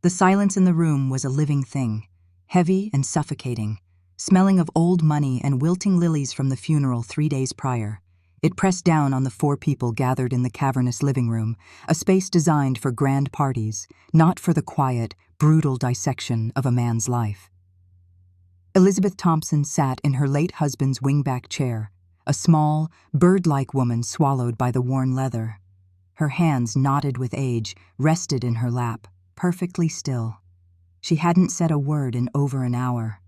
The silence in the room was a living thing, heavy and suffocating, smelling of old money and wilting lilies from the funeral 3 days prior. It pressed down on the 4 people gathered in the cavernous living room, a space designed for grand parties, not for the quiet, brutal dissection of a man's life. Elizabeth Thompson sat in her late husband's wingback chair, a small, bird-like woman swallowed by the worn leather. Her hands, knotted with age, rested in her lap, perfectly still. She hadn't said a word in over an hour.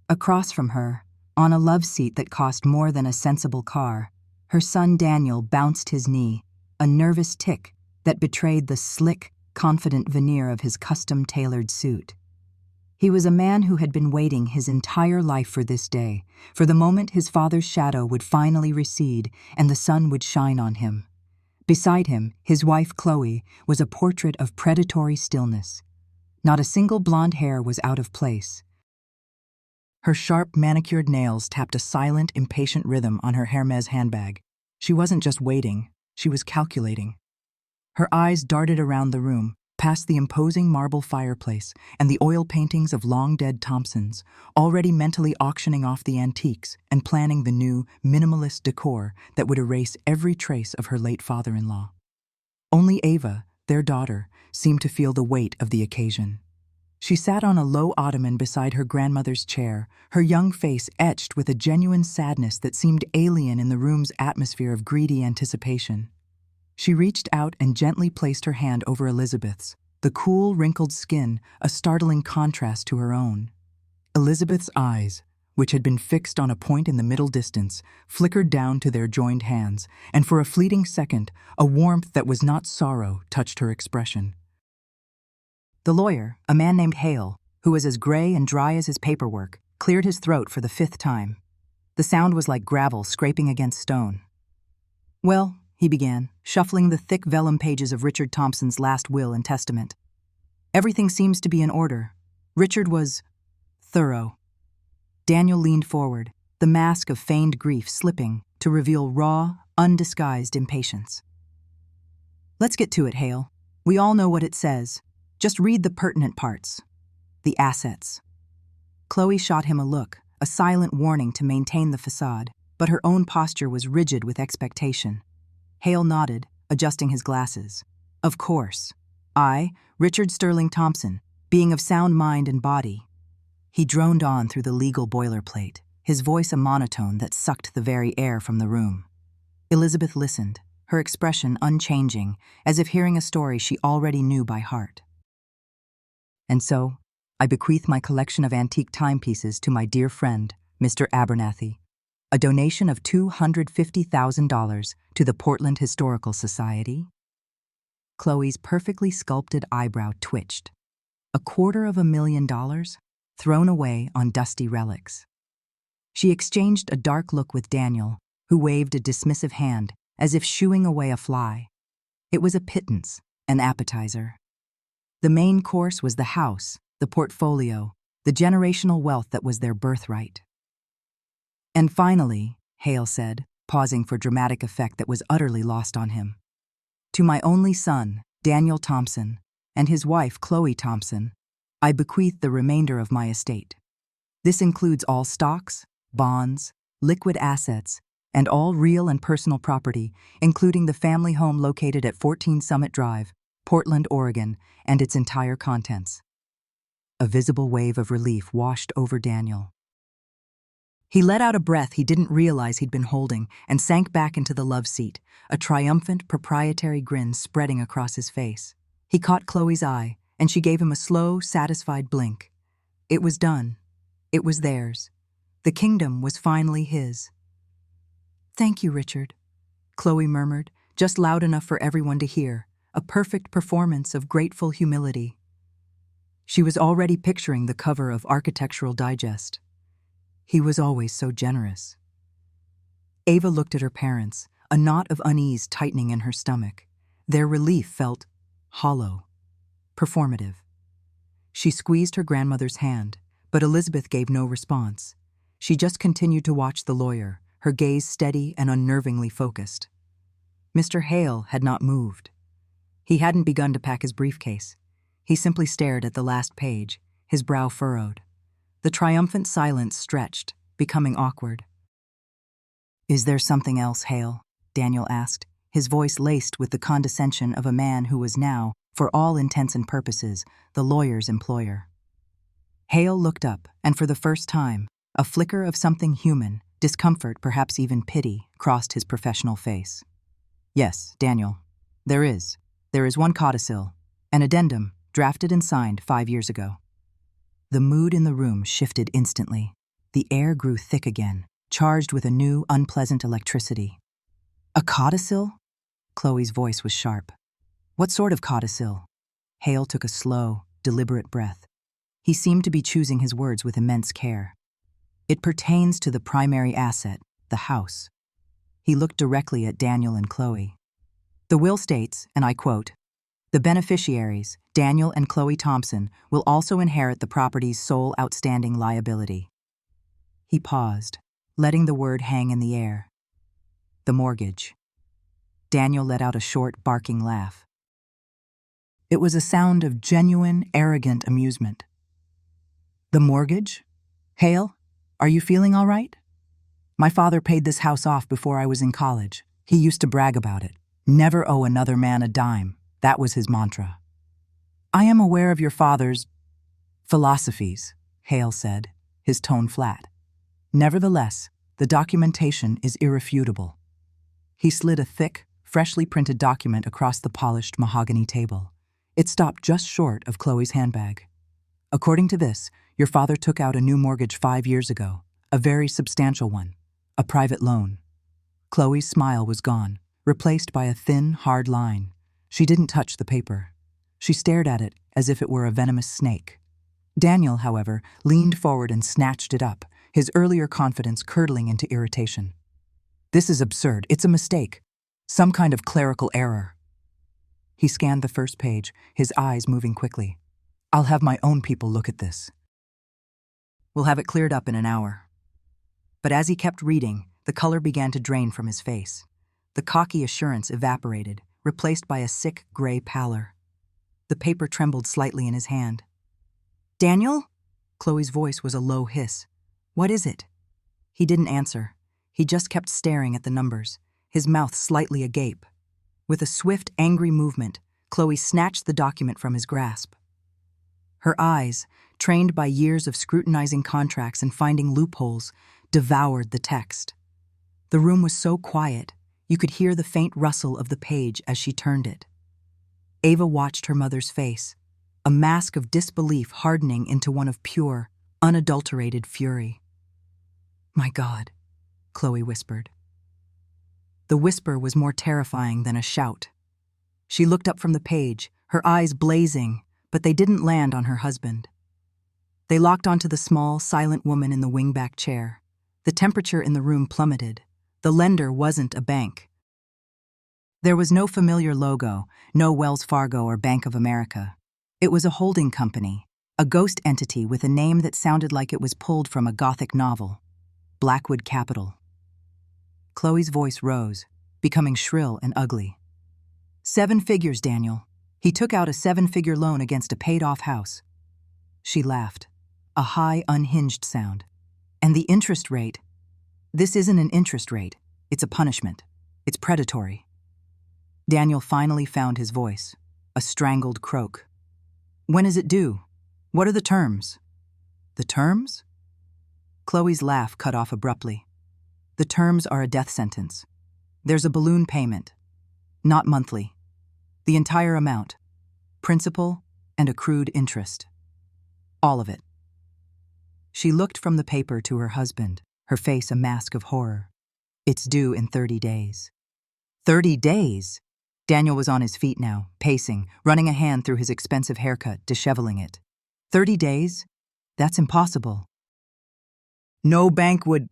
Across from her, on a love seat that cost more than a sensible car, her son Daniel bounced his knee, a nervous tick that betrayed the slick, confident veneer of his custom-tailored suit. He was a man who had been waiting his entire life for this day, for the moment his father's shadow would finally recede and the sun would shine on him. Beside him, his wife Chloe was a portrait of predatory stillness. Not a single blonde hair was out of place. Her sharp, manicured nails tapped a silent, impatient rhythm on her Hermes handbag. She wasn't just waiting, she was calculating. Her eyes darted around the room, past the imposing marble fireplace and the oil paintings of long-dead Thompsons, already mentally auctioning off the antiques and planning the new, minimalist decor that would erase every trace of her late father-in-law. Only Ava, their daughter, seemed to feel the weight of the occasion. She sat on a low ottoman beside her grandmother's chair, her young face etched with a genuine sadness that seemed alien in the room's atmosphere of greedy anticipation. She reached out and gently placed her hand over Elizabeth's, the cool, wrinkled skin a startling contrast to her own. Elizabeth's eyes, which had been fixed on a point in the middle distance, flickered down to their joined hands, and for a fleeting second, a warmth that was not sorrow touched her expression. The lawyer, a man named Hale, who was as gray and dry as his paperwork, cleared his throat for the 5th time. The sound was like gravel scraping against stone. "Well," he began, shuffling the thick vellum pages of Richard Thompson's last will and testament. "Everything seems to be in order. Richard was thorough." Daniel leaned forward, the mask of feigned grief slipping to reveal raw, undisguised impatience. "Let's get to it, Hale. We all know what it says. Just read the pertinent parts. The assets." Chloe shot him a look, a silent warning to maintain the facade, but her own posture was rigid with expectation. Hale nodded, adjusting his glasses. "Of course. I, Richard Sterling Thompson, being of sound mind and body." He droned on through the legal boilerplate, his voice a monotone that sucked the very air from the room. Elizabeth listened, her expression unchanging, as if hearing a story she already knew by heart. "And so, I bequeath my collection of antique timepieces to my dear friend, Mr. Abernathy. A donation of $250,000 to the Portland Historical Society." Chloe's perfectly sculpted eyebrow twitched. $250,000 thrown away on dusty relics. She exchanged a dark look with Daniel, who waved a dismissive hand, as if shooing away a fly. It was a pittance, an appetizer. The main course was the house, the portfolio, the generational wealth that was their birthright. "And finally," Hale said, pausing for dramatic effect that was utterly lost on him, "to my only son, Daniel Thompson, and his wife, Chloe Thompson, I bequeath the remainder of my estate. This includes all stocks, bonds, liquid assets, and all real and personal property, including the family home located at 14 Summit Drive, Portland, Oregon, and its entire contents." A visible wave of relief washed over Daniel. He let out a breath he didn't realize he'd been holding and sank back into the love seat, a triumphant, proprietary grin spreading across his face. He caught Chloe's eye, and she gave him a slow, satisfied blink. It was done. It was theirs. The kingdom was finally his. "Thank you, Richard," Chloe murmured, just loud enough for everyone to hear, a perfect performance of grateful humility. She was already picturing the cover of Architectural Digest. He was always so generous. Ava looked at her parents, a knot of unease tightening in her stomach. Their relief felt hollow, performative. She squeezed her grandmother's hand, but Elizabeth gave no response. She just continued to watch the lawyer, her gaze steady and unnervingly focused. Mr. Hale had not moved. He hadn't begun to pack his briefcase. He simply stared at the last page, his brow furrowed. The triumphant silence stretched, becoming awkward. "Is there something else, Hale?" Daniel asked, his voice laced with the condescension of a man who was now, for all intents and purposes, the lawyer's employer. Hale looked up, and for the first time, a flicker of something human, discomfort, perhaps even pity, crossed his professional face. "Yes, Daniel, there is. There is one codicil, an addendum, drafted and signed 5 years ago." The mood in the room shifted instantly. The air grew thick again, charged with a new, unpleasant electricity. "A codicil?" Chloe's voice was sharp. "What sort of codicil?" Hale took a slow, deliberate breath. He seemed to be choosing his words with immense care. "It pertains to the primary asset, the house." He looked directly at Daniel and Chloe. "The will states, and I quote, 'The beneficiaries, Daniel and Chloe Thompson, will also inherit the property's sole outstanding liability.'" He paused, letting the word hang in the air. "The mortgage." Daniel let out a short, barking laugh. It was a sound of genuine, arrogant amusement. "The mortgage? Hale, are you feeling all right? My father paid this house off before I was in college. He used to brag about it. Never owe another man a dime. That was his mantra." "I am aware of your father's philosophies," Hale said, his tone flat. "Nevertheless, the documentation is irrefutable." He slid a thick, freshly printed document across the polished mahogany table. It stopped just short of Chloe's handbag. "According to this, your father took out a new mortgage 5 years ago, a very substantial one, a private loan." Chloe's smile was gone, replaced by a thin, hard line. She didn't touch the paper. She stared at it as if it were a venomous snake. Daniel, however, leaned forward and snatched it up, his earlier confidence curdling into irritation. "This is absurd. It's a mistake. Some kind of clerical error." He scanned the first page, his eyes moving quickly. "I'll have my own people look at this. We'll have it cleared up in an hour." But as he kept reading, the color began to drain from his face. The cocky assurance evaporated, replaced by a sick, gray pallor. The paper trembled slightly in his hand. "Daniel?" Chloe's voice was a low hiss. "What is it?" He didn't answer. He just kept staring at the numbers, his mouth slightly agape. With a swift, angry movement, Chloe snatched the document from his grasp. Her eyes, trained by years of scrutinizing contracts and finding loopholes, devoured the text. The room was so quiet, you could hear the faint rustle of the page as she turned it. Ava watched her mother's face, a mask of disbelief hardening into one of pure, unadulterated fury. "My God," Chloe whispered. The whisper was more terrifying than a shout. She looked up from the page, her eyes blazing, but they didn't land on her husband. They locked onto the small, silent woman in the wingback chair. The temperature in the room plummeted. The lender wasn't a bank. There was no familiar logo, no Wells Fargo or Bank of America. It was a holding company, a ghost entity with a name that sounded like it was pulled from a Gothic novel. Blackwood Capital. Chloe's voice rose, becoming shrill and ugly. 7 figures, Daniel. He took out a 7-figure loan against a paid-off house. She laughed, a high, unhinged sound. And the interest rate? This isn't an interest rate. It's a punishment. It's predatory. Daniel finally found his voice, a strangled croak. "When is it due? What are the terms?" "The terms?" Chloe's laugh cut off abruptly. "The terms are a death sentence. There's a balloon payment. Not monthly. The entire amount. Principal and accrued interest. All of it." She looked from the paper to her husband, her face a mask of horror. "It's due in 30 days. 30 days? Daniel was on his feet now, pacing, running a hand through his expensive haircut, disheveling it. 30 days? That's impossible. No bank would...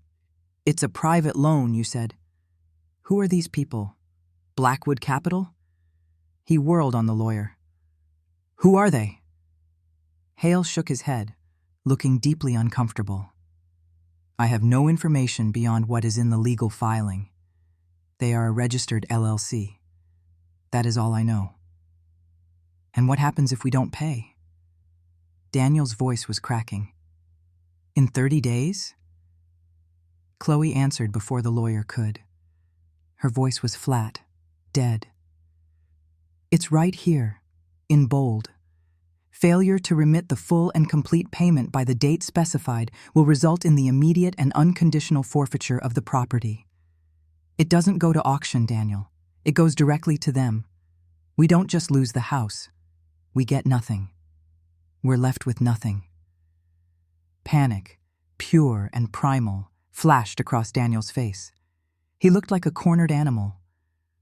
It's a private loan, you said. Who are these people? Blackwood Capital? He whirled on the lawyer. Who are they? Hale shook his head, looking deeply uncomfortable. I have no information beyond what is in the legal filing. They are a registered LLC. That is all I know. And what happens if we don't pay? Daniel's voice was cracking. In 30 days? Chloe answered before the lawyer could. Her voice was flat, dead. It's right here, in bold. Failure to remit the full and complete payment by the date specified will result in the immediate and unconditional forfeiture of the property. It doesn't go to auction, Daniel. It goes directly to them. We don't just lose the house. We get nothing. We're left with nothing. Panic, pure and primal, flashed across Daniel's face. He looked like a cornered animal.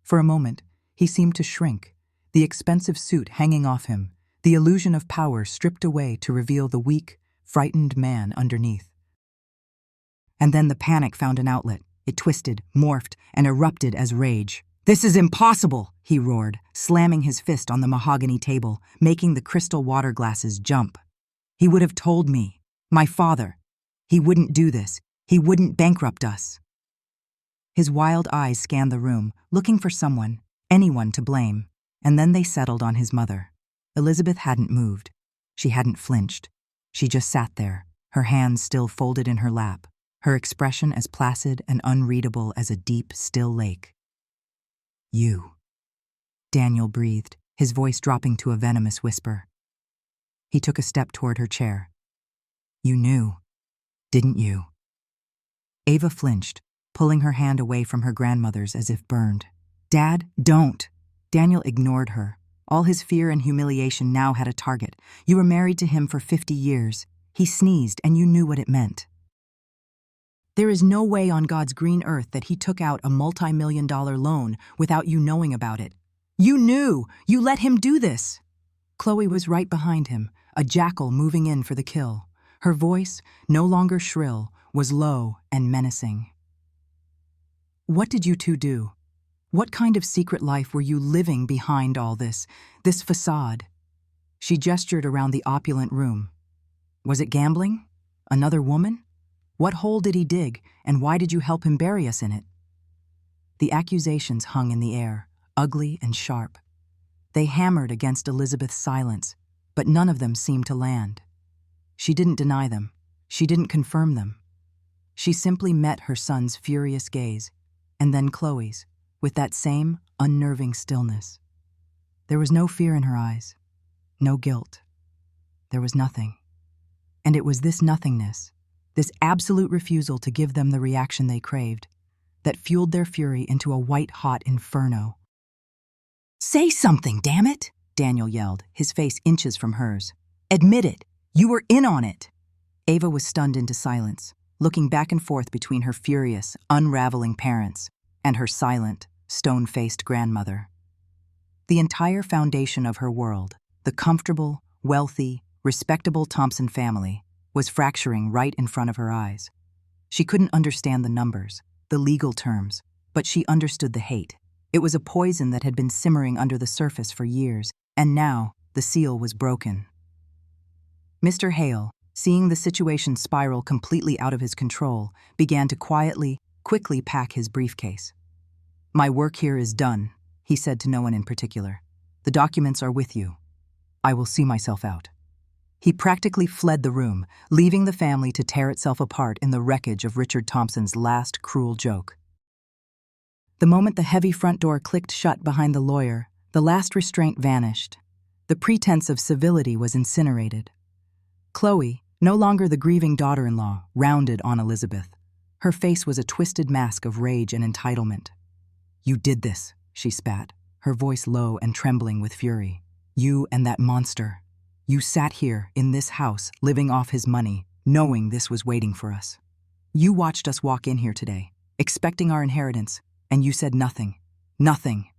For a moment, he seemed to shrink, the expensive suit hanging off him, the illusion of power stripped away to reveal the weak, frightened man underneath. And then the panic found an outlet. It twisted, morphed, and erupted as rage. "This is impossible!" he roared, slamming his fist on the mahogany table, making the crystal water glasses jump. "He would have told me. My father. He wouldn't do this. He wouldn't bankrupt us." His wild eyes scanned the room, looking for someone, anyone to blame, and then they settled on his mother. Elizabeth hadn't moved. She hadn't flinched. She just sat there, her hands still folded in her lap, her expression as placid and unreadable as a deep, still lake. "You," Daniel breathed, his voice dropping to a venomous whisper. He took a step toward her chair. "You knew, didn't you?" Ava flinched, pulling her hand away from her grandmother's as if burned. "Dad, don't!" Daniel ignored her. All his fear and humiliation now had a target. "You were married to him for 50 years. He sneezed, and you knew what it meant. There is no way on God's green earth that he took out a multi-million-dollar loan without you knowing about it. You knew! You let him do this!" Chloe was right behind him, a jackal moving in for the kill. Her voice, no longer shrill, was low and menacing. "What did you two do? What kind of secret life were you living behind all this facade?" She gestured around the opulent room. "Was it gambling? Another woman? What hole did he dig, and why did you help him bury us in it?" The accusations hung in the air, ugly and sharp. They hammered against Elizabeth's silence, but none of them seemed to land. She didn't deny them. She didn't confirm them. She simply met her son's furious gaze, and then Chloe's, with that same unnerving stillness. There was no fear in her eyes, no guilt. There was nothing. And it was this nothingness, this absolute refusal to give them the reaction they craved, that fueled their fury into a white-hot inferno. "Say something, damn it!" Daniel yelled, his face inches from hers. "Admit it! You were in on it!" Ava was stunned into silence, looking back and forth between her furious, unraveling parents and her silent, stone-faced grandmother. The entire foundation of her world, the comfortable, wealthy, respectable Thompson family, was fracturing right in front of her eyes. She couldn't understand the numbers, the legal terms, but she understood the hate. It was a poison that had been simmering under the surface for years, and now the seal was broken. Mr. Hale, seeing the situation spiral completely out of his control, began to quickly pack his briefcase. "My work here is done," he said to no one in particular. "The documents are with you. I will see myself out." He practically fled the room, leaving the family to tear itself apart in the wreckage of Richard Thompson's last cruel joke. The moment the heavy front door clicked shut behind the lawyer, the last restraint vanished. The pretense of civility was incinerated. Chloe, no longer the grieving daughter-in-law, rounded on Elizabeth. Her face was a twisted mask of rage and entitlement. "You did this," she spat, her voice low and trembling with fury. "You and that monster. You sat here, in this house, living off his money, knowing this was waiting for us. You watched us walk in here today, expecting our inheritance, and you said nothing. Nothing."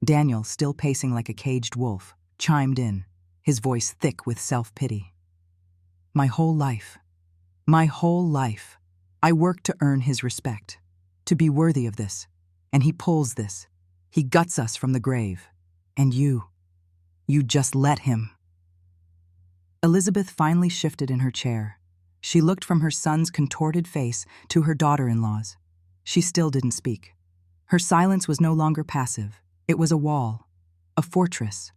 Daniel, still pacing like a caged wolf, chimed in, his voice thick with self-pity. My whole life, I worked to earn his respect, to be worthy of this, and he pulls this. He guts us from the grave. And you just let him." Elizabeth finally shifted in her chair. She looked from her son's contorted face to her daughter-in-law's. She still didn't speak. Her silence was no longer passive. It was a wall, a fortress,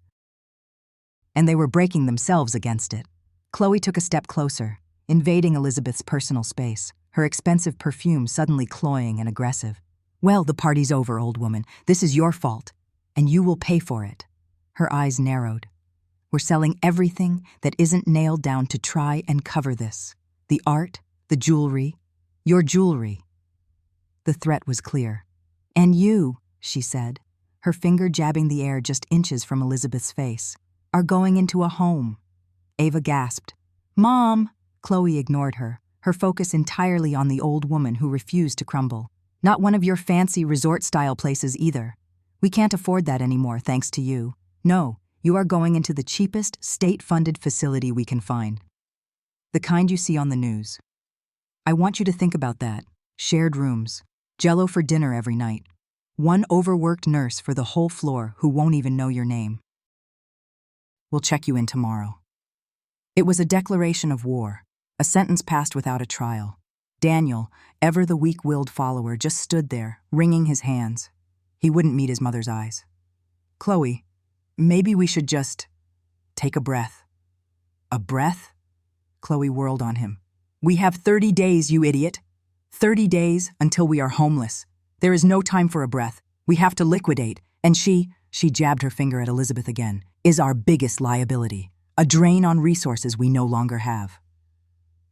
and they were breaking themselves against it. Chloe took a step closer, invading Elizabeth's personal space, her expensive perfume suddenly cloying and aggressive. "Well, the party's over, old woman. This is your fault, and you will pay for it." Her eyes narrowed. "We're selling everything that isn't nailed down to try and cover this. The art, the jewelry, your jewelry." The threat was clear. "And you," she said, her finger jabbing the air just inches from Elizabeth's face, "are going into a home." Ava gasped. "Mom!" Chloe ignored her, her focus entirely on the old woman who refused to crumble. "Not one of your fancy resort-style places either. We can't afford that anymore, thanks to you. No, you are going into the cheapest, state-funded facility we can find. The kind you see on the news. I want you to think about that. Shared rooms, Jell-O for dinner every night, one overworked nurse for the whole floor who won't even know your name. We'll check you in tomorrow." It was a declaration of war, a sentence passed without a trial. Daniel, ever the weak-willed follower, just stood there, wringing his hands. He wouldn't meet his mother's eyes. "Chloe, maybe we should just take a breath." "A breath?" Chloe whirled on him. "We have 30 days, you idiot. 30 days until we are homeless. There is no time for a breath. We have to liquidate, and she jabbed her finger at Elizabeth again, is our biggest liability, a drain on resources we no longer have."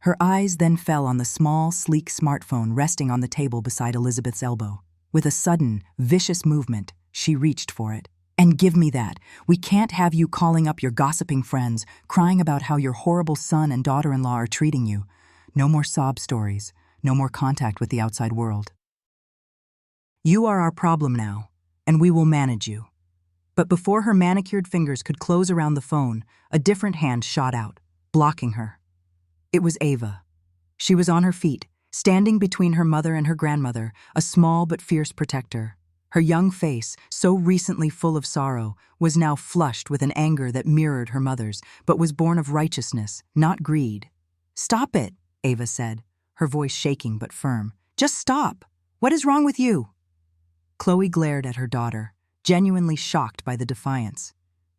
Her eyes then fell on the small, sleek smartphone resting on the table beside Elizabeth's elbow. With a sudden, vicious movement, she reached for it. "And give me that. We can't have you calling up your gossiping friends, crying about how your horrible son and daughter-in-law are treating you. No more sob stories, no more contact with the outside world. You are our problem now, and we will manage you." But before her manicured fingers could close around the phone, a different hand shot out, blocking her. It was Ava. She was on her feet, standing between her mother and her grandmother, a small but fierce protector. Her young face, so recently full of sorrow, was now flushed with an anger that mirrored her mother's, but was born of righteousness, not greed. "Stop it," Ava said, her voice shaking but firm. "Just stop. What is wrong with you?" Chloe glared at her daughter, genuinely shocked by the defiance.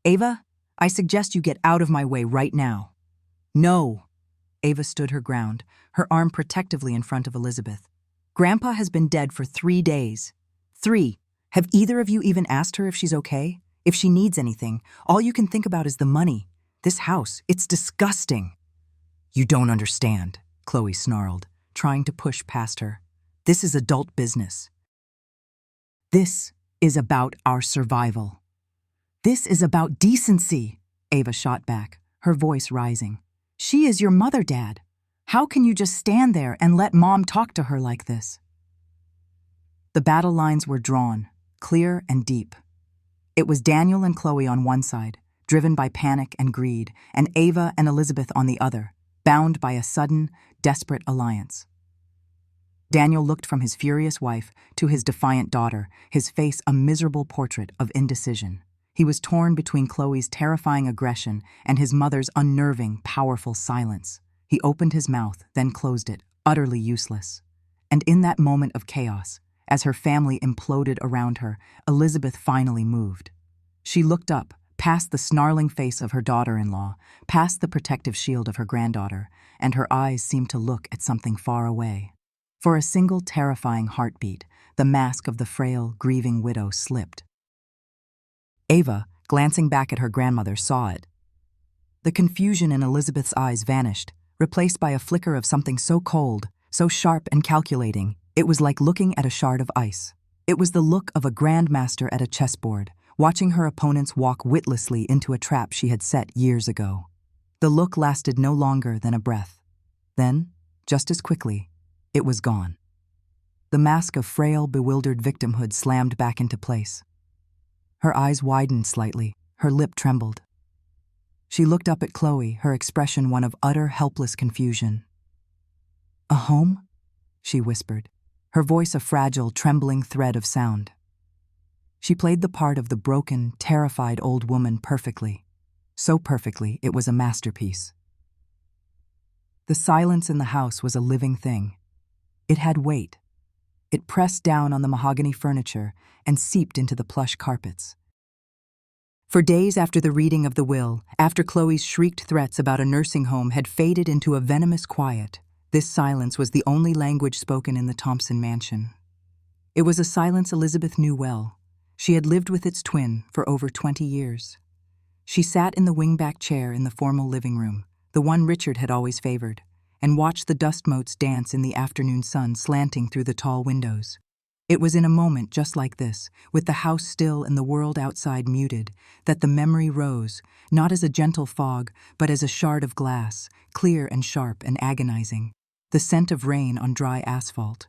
"Ava, I suggest you get out of my way right now." "No." Ava stood her ground, her arm protectively in front of Elizabeth. "Grandpa has been dead for 3 days. 3. Have either of you even asked her if she's okay? If she needs anything? All you can think about is the money. This house, it's disgusting." "You don't understand," Chloe snarled, trying to push past her. "This is adult business. This is about our survival. This is about decency," Ava shot back, her voice rising. "She is your mother, Dad. How can you just stand there and let Mom talk to her like this?" The battle lines were drawn, clear and deep. It was Daniel and Chloe on one side, driven by panic and greed, and Ava and Elizabeth on the other, bound by a sudden, desperate alliance. Daniel looked from his furious wife to his defiant daughter, his face a miserable portrait of indecision. He was torn between Chloe's terrifying aggression and his mother's unnerving, powerful silence. He opened his mouth, then closed it, utterly useless. And in that moment of chaos, as her family imploded around her, Elizabeth finally moved. She looked up, past the snarling face of her daughter-in-law, past the protective shield of her granddaughter, and her eyes seemed to look at something far away. For a single terrifying heartbeat, the mask of the frail, grieving widow slipped. Ava, glancing back at her grandmother, saw it. The confusion in Elizabeth's eyes vanished, replaced by a flicker of something so cold, so sharp and calculating, it was like looking at a shard of ice. It was the look of a grandmaster at a chessboard, watching her opponents walk witlessly into a trap she had set years ago. The look lasted no longer than a breath. Then, just as quickly, it was gone. The mask of frail, bewildered victimhood slammed back into place. Her eyes widened slightly, her lip trembled. She looked up at Chloe, her expression one of utter, helpless confusion. "A home?" she whispered, her voice a fragile, trembling thread of sound. She played the part of the broken, terrified old woman perfectly. So perfectly, it was a masterpiece. The silence in the house was a living thing. It had weight. It pressed down on the mahogany furniture and seeped into the plush carpets. For days after the reading of the will, after Chloe's shrieked threats about a nursing home had faded into a venomous quiet, this silence was the only language spoken in the Thompson mansion. It was a silence Elizabeth knew well. She had lived with its twin for over 20 years. She sat in the wingback chair in the formal living room, the one Richard had always favored, and watched the dust motes dance in the afternoon sun slanting through the tall windows. It was in a moment just like this, with the house still and the world outside muted, that the memory rose, not as a gentle fog, but as a shard of glass, clear and sharp and agonizing, the scent of rain on dry asphalt.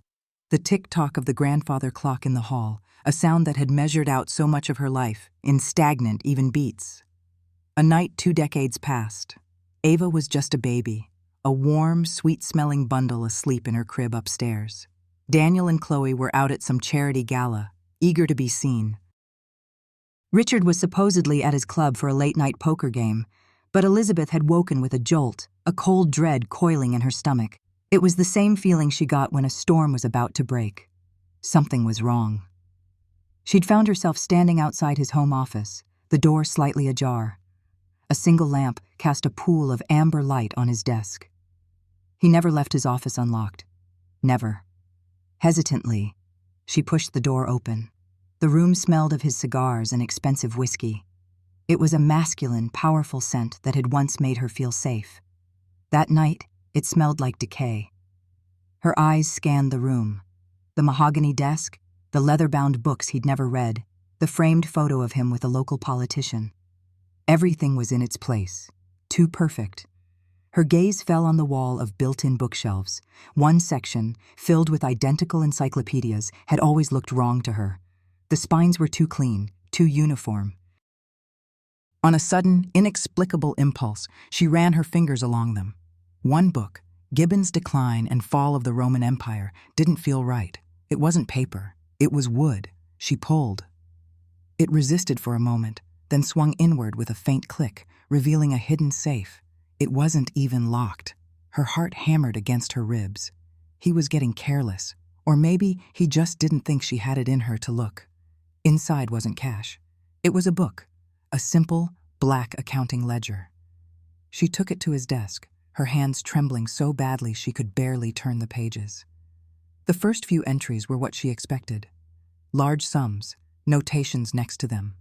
The tick-tock of the grandfather clock in the hall, a sound that had measured out so much of her life, in stagnant, even beats. A night 2 decades passed. Ava was just a baby, a warm, sweet-smelling bundle asleep in her crib upstairs. Daniel and Chloe were out at some charity gala, eager to be seen. Richard was supposedly at his club for a late-night poker game, but Elizabeth had woken with a jolt, a cold dread coiling in her stomach. It was the same feeling she got when a storm was about to break. Something was wrong. She'd found herself standing outside his home office, the door slightly ajar. A single lamp cast a pool of amber light on his desk. He never left his office unlocked. Never. Hesitantly, she pushed the door open. The room smelled of his cigars and expensive whiskey. It was a masculine, powerful scent that had once made her feel safe. That night, it smelled like decay. Her eyes scanned the room. The mahogany desk, the leather-bound books he'd never read, the framed photo of him with a local politician. Everything was in its place, too perfect. Her gaze fell on the wall of built-in bookshelves. One section, filled with identical encyclopedias, had always looked wrong to her. The spines were too clean, too uniform. On a sudden, inexplicable impulse, she ran her fingers along them. One book, Gibbon's Decline and Fall of the Roman Empire, didn't feel right. It wasn't paper. It was wood. She pulled. It resisted for a moment, then swung inward with a faint click, revealing a hidden safe. It wasn't even locked. Her heart hammered against her ribs. He was getting careless, or maybe he just didn't think she had it in her to look. Inside wasn't cash. It was a book, a simple, black accounting ledger. She took it to his desk, her hands trembling so badly she could barely turn the pages. The first few entries were what she expected. Large sums, notations next to them.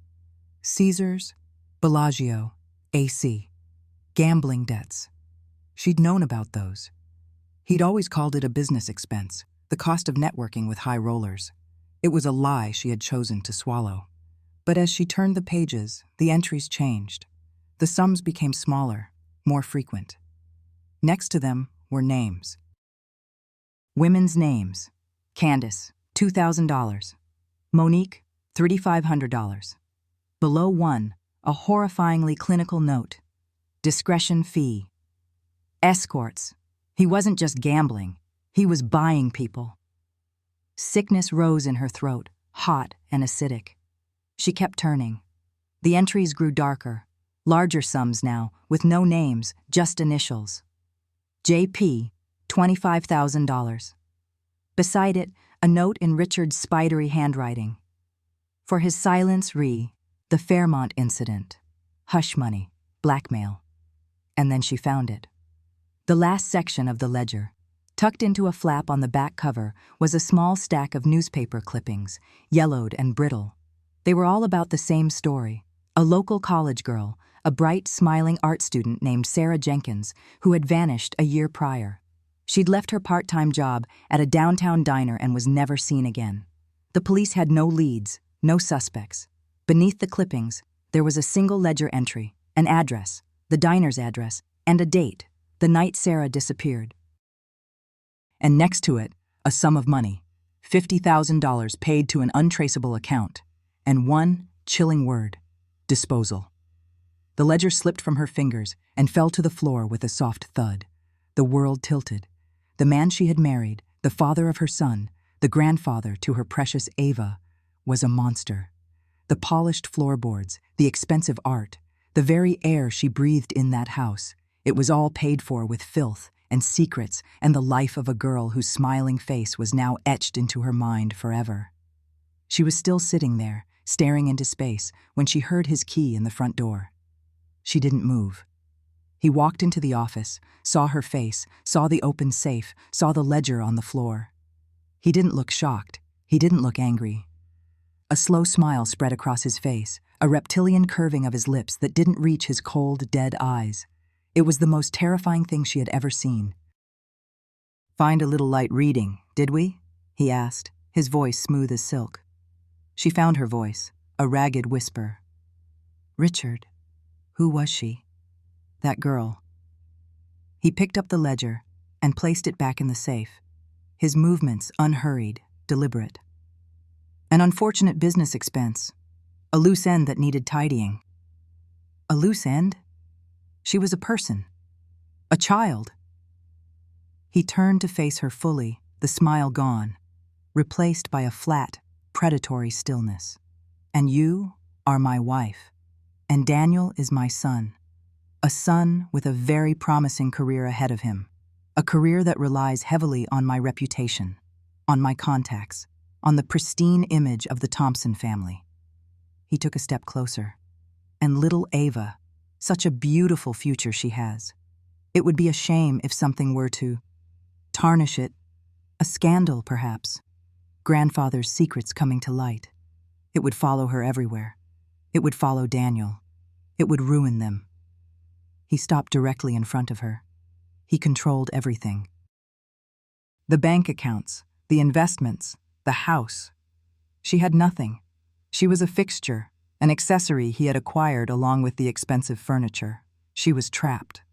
Caesars, Bellagio, AC. Gambling debts. She'd known about those. He'd always called it a business expense, the cost of networking with high rollers. It was a lie she had chosen to swallow. But as she turned the pages, the entries changed. The sums became smaller, more frequent. Next to them were names. Women's names. Candace, $2,000. Monique, $3,500. Below one, a horrifyingly clinical note. Discretion fee. Escorts. He wasn't just gambling. He was buying people. Sickness rose in her throat, hot and acidic. She kept turning. The entries grew darker, larger sums now, with no names, just initials. JP, $25,000. Beside it, a note in Richard's spidery handwriting. For his silence the Fairmont incident. Hush money, blackmail. And then she found it. The last section of the ledger. Tucked into a flap on the back cover was a small stack of newspaper clippings, yellowed and brittle. They were all about the same story. A local college girl, a bright, smiling art student named Sarah Jenkins, who had vanished a year prior. She'd left her part-time job at a downtown diner and was never seen again. The police had no leads, no suspects. Beneath the clippings, there was a single ledger entry, an address, the diner's address, and a date, the night Sarah disappeared. And next to it, a sum of money, $50,000 paid to an untraceable account, and one chilling word, disposal. The ledger slipped from her fingers and fell to the floor with a soft thud. The world tilted. The man she had married, the father of her son, the grandfather to her precious Ava, was a monster. The polished floorboards, the expensive art, the very air she breathed in that house, it was all paid for with filth and secrets and the life of a girl whose smiling face was now etched into her mind forever. She was still sitting there, staring into space, when she heard his key in the front door. She didn't move. He walked into the office, saw her face, saw the open safe, saw the ledger on the floor. He didn't look shocked. He didn't look angry. A slow smile spread across his face, a reptilian curving of his lips that didn't reach his cold, dead eyes. It was the most terrifying thing she had ever seen. "Find a little light reading, did we?" he asked, his voice smooth as silk. She found her voice, a ragged whisper. "Richard. Who was she?" "That girl." He picked up the ledger and placed it back in the safe, his movements unhurried, deliberate. An unfortunate business expense, a loose end that needed tidying. A loose end? She was a person, a child. He turned to face her fully, the smile gone, replaced by a flat, predatory stillness. "And you are my wife, and Daniel is my son. A son with a very promising career ahead of him, a career that relies heavily on my reputation, on my contacts, on the pristine image of the Thompson family." He took a step closer. "And little Ava, such a beautiful future she has. It would be a shame if something were to tarnish it. A scandal, perhaps. Grandfather's secrets coming to light. It would follow her everywhere. It would follow Daniel. It would ruin them." He stopped directly in front of her. He controlled everything. The bank accounts, the investments, the house. She had nothing. She was a fixture, an accessory he had acquired along with the expensive furniture. She was trapped.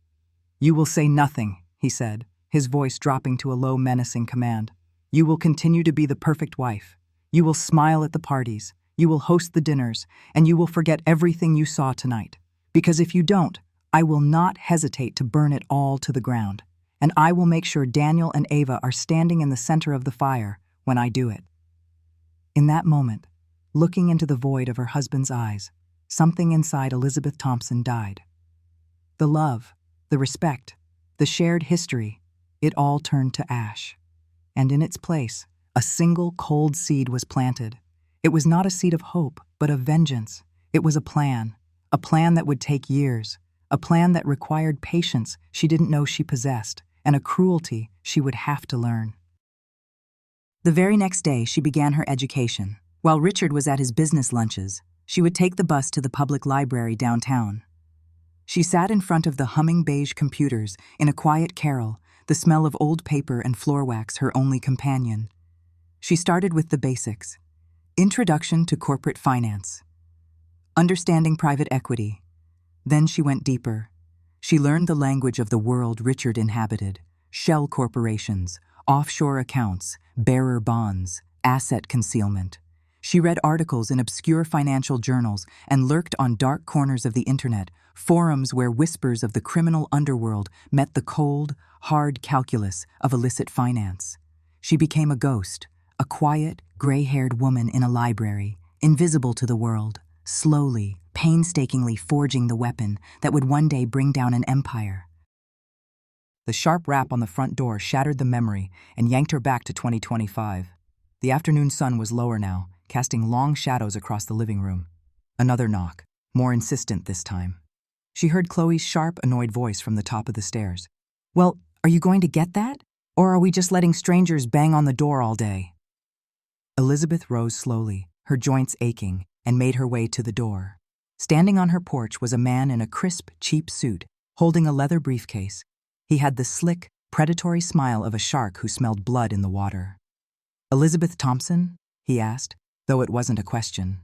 "You will say nothing," he said, his voice dropping to a low, menacing command. "You will continue to be the perfect wife. You will smile at the parties. You will host the dinners, and you will forget everything you saw tonight. Because if you don't, I will not hesitate to burn it all to the ground. And I will make sure Daniel and Ava are standing in the center of the fire when I do it." In that moment, looking into the void of her husband's eyes, something inside Elizabeth Thompson died. The love, the respect, the shared history, it all turned to ash. And in its place, a single cold seed was planted. It was not a seed of hope, but of vengeance. It was a plan that would take years, a plan that required patience she didn't know she possessed, and a cruelty she would have to learn. The very next day, she began her education. While Richard was at his business lunches, she would take the bus to the public library downtown. She sat in front of the humming beige computers in a quiet carrel, the smell of old paper and floor wax her only companion. She started with the basics. Introduction to corporate finance. Understanding private equity. Then she went deeper. She learned the language of the world Richard inhabited: shell corporations, offshore accounts, bearer bonds, asset concealment. She read articles in obscure financial journals and lurked on dark corners of the internet, forums where whispers of the criminal underworld met the cold, hard calculus of illicit finance. She became a ghost, a quiet, gray-haired woman in a library, invisible to the world, slowly, painstakingly forging the weapon that would one day bring down an empire. The sharp rap on the front door shattered the memory and yanked her back to 2025. The afternoon sun was lower now, casting long shadows across the living room. Another knock, more insistent this time. She heard Chloe's sharp, annoyed voice from the top of the stairs. "Well, are you going to get that? Or are we just letting strangers bang on the door all day?" Elizabeth rose slowly, her joints aching, and made her way to the door. Standing on her porch was a man in a crisp, cheap suit, holding a leather briefcase. He had the slick, predatory smile of a shark who smelled blood in the water. "Elizabeth Thompson?" he asked, though it wasn't a question.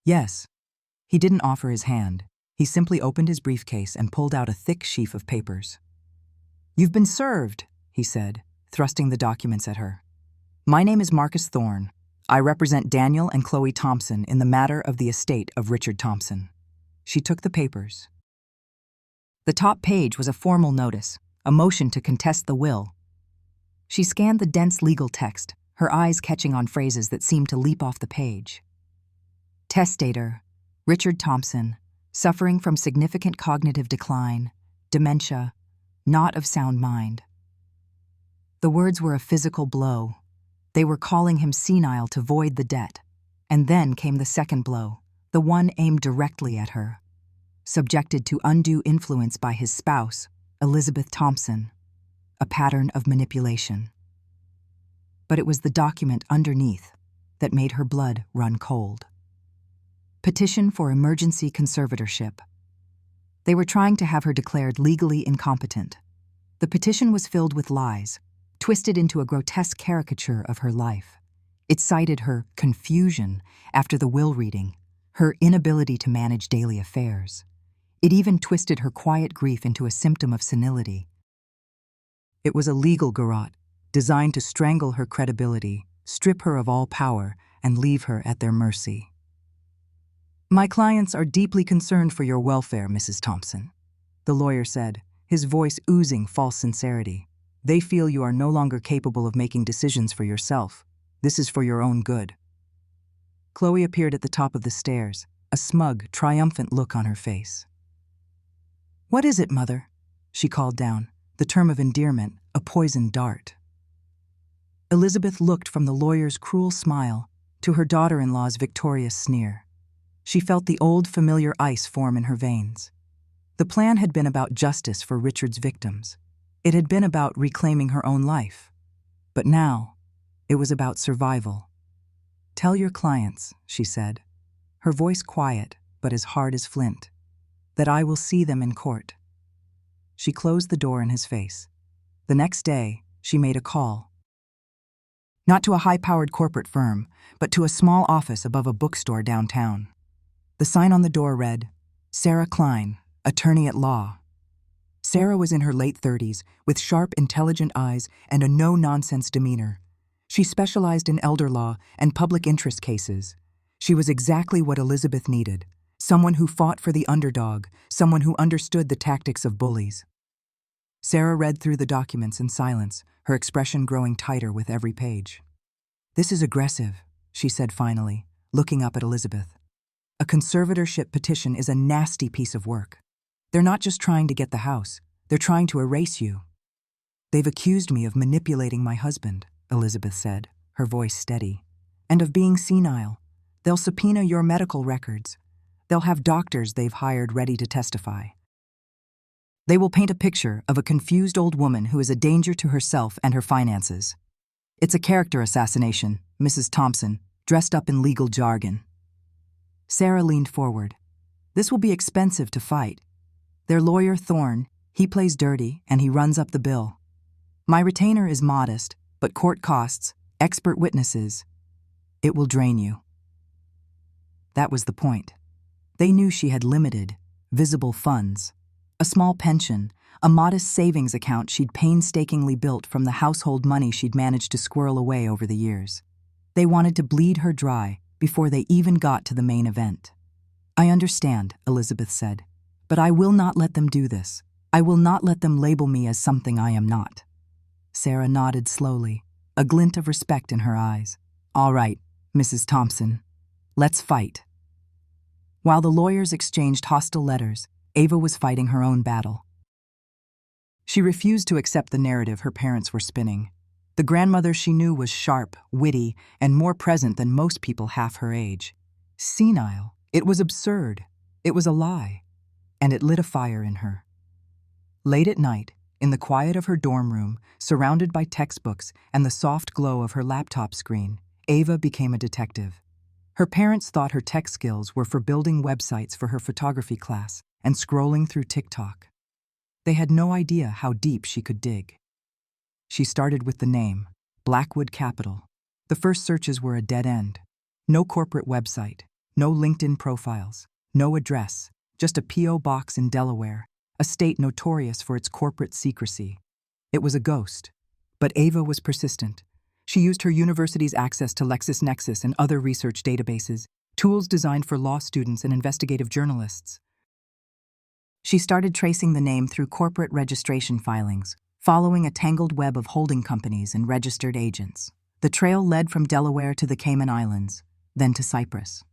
"Yes." He didn't offer his hand. He simply opened his briefcase and pulled out a thick sheaf of papers. "You've been served," he said, thrusting the documents at her. "My name is Marcus Thorne. I represent Daniel and Chloe Thompson in the matter of the estate of Richard Thompson." She took the papers. The top page was a formal notice, a motion to contest the will. She scanned the dense legal text, her eyes catching on phrases that seemed to leap off the page. Testator, Richard Thompson, suffering from significant cognitive decline, dementia, not of sound mind. The words were a physical blow. They were calling him senile to void the debt, And then came the second blow, the one aimed directly at her. Subjected to undue influence by his spouse, Elizabeth Thompson. A pattern of manipulation. But it was the document underneath that made her blood run cold. Petition for emergency conservatorship. They were trying to have her declared legally incompetent. The petition was filled with lies, twisted into a grotesque caricature of her life. It cited her confusion after the will reading, her inability to manage daily affairs. It even twisted her quiet grief into a symptom of senility. It was a legal garrote, designed to strangle her credibility, strip her of all power, and leave her at their mercy. "My clients are deeply concerned for your welfare, Mrs. Thompson," the lawyer said, his voice oozing false sincerity. "They feel you are no longer capable of making decisions for yourself. This is for your own good." Chloe appeared at the top of the stairs, a smug, triumphant look on her face. "What is it, Mother?" she called down, the term of endearment a poisoned dart. Elizabeth looked from the lawyer's cruel smile to her daughter-in-law's victorious sneer. She felt the old familiar ice form in her veins. The plan had been about justice for Richard's victims. It had been about reclaiming her own life. But now, it was about survival. "Tell your clients," she said, her voice quiet but as hard as flint, "that I will see them in court." She closed the door in his face. The next day, she made a call. Not to a high-powered corporate firm, but to a small office above a bookstore downtown. The sign on the door read, "Sarah Klein, attorney at law." Sarah was in her late 30s, with sharp, intelligent eyes and a no-nonsense demeanor. She specialized in elder law and public interest cases. She was exactly what Elizabeth needed, someone who fought for the underdog, someone who understood the tactics of bullies. Sarah read through the documents in silence, her expression growing tighter with every page. "This is aggressive," she said finally, looking up at Elizabeth. "A conservatorship petition is a nasty piece of work. They're not just trying to get the house, they're trying to erase you." "They've accused me of manipulating my husband," Elizabeth said, her voice steady, "and of being senile. They'll subpoena your medical records. They'll have doctors they've hired ready to testify. They will paint a picture of a confused old woman who is a danger to herself and her finances. It's a character assassination, Mrs. Thompson, dressed up in legal jargon." Sarah leaned forward. "This will be expensive to fight. Their lawyer, Thorne, he plays dirty and he runs up the bill. My retainer is modest, but court costs, expert witnesses, it will drain you." That was the point. They knew she had limited, visible funds. A small pension, a modest savings account she'd painstakingly built from the household money she'd managed to squirrel away over the years. They wanted to bleed her dry before they even got to the main event. "I understand," Elizabeth said, "but I will not let them do this. I will not let them label me as something I am not." Sarah nodded slowly, a glint of respect in her eyes. "All right, Mrs. Thompson, let's fight." While the lawyers exchanged hostile letters, Ava was fighting her own battle. She refused to accept the narrative her parents were spinning. The grandmother she knew was sharp, witty, and more present than most people half her age. Senile. It was absurd. It was a lie. And it lit a fire in her. Late at night, in the quiet of her dorm room, surrounded by textbooks and the soft glow of her laptop screen, Ava became a detective. Her parents thought her tech skills were for building websites for her photography class and scrolling through TikTok. They had no idea how deep she could dig. She started with the name, Blackwood Capital. The first searches were a dead end. No corporate website, no LinkedIn profiles, no address, just a P.O. box in Delaware, a state notorious for its corporate secrecy. It was a ghost. But Ava was persistent. She used her university's access to LexisNexis and other research databases, tools designed for law students and investigative journalists. She started tracing the name through corporate registration filings, following a tangled web of holding companies and registered agents. The trail led from Delaware to the Cayman Islands, then to Cyprus.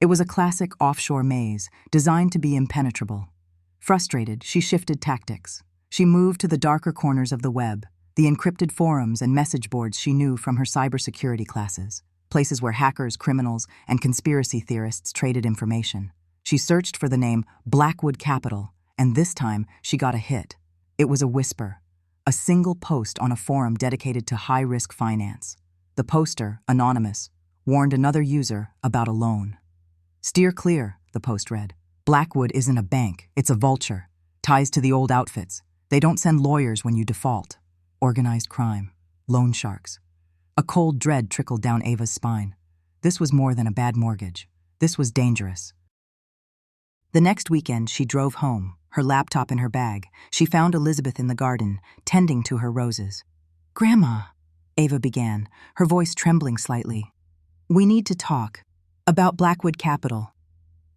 It was a classic offshore maze, designed to be impenetrable. Frustrated, she shifted tactics. She moved to the darker corners of the web, the encrypted forums and message boards she knew from her cybersecurity classes. places where hackers, criminals, and conspiracy theorists traded information. She searched for the name Blackwood Capital, and this time she got a hit. It was a whisper, a single post on a forum dedicated to high-risk finance. The poster, anonymous, warned another user about a loan. "Steer clear," the post read. "Blackwood isn't a bank, it's a vulture. Ties to the old outfits. They don't send lawyers when you default. Organized crime. Loan sharks." A cold dread trickled down Ava's spine. This was more than a bad mortgage. This was dangerous. The next weekend, she drove home, her laptop in her bag. She found Elizabeth in the garden, tending to her roses. "Grandma," Ava began, her voice trembling slightly. "We need to talk. About Blackwood Capital."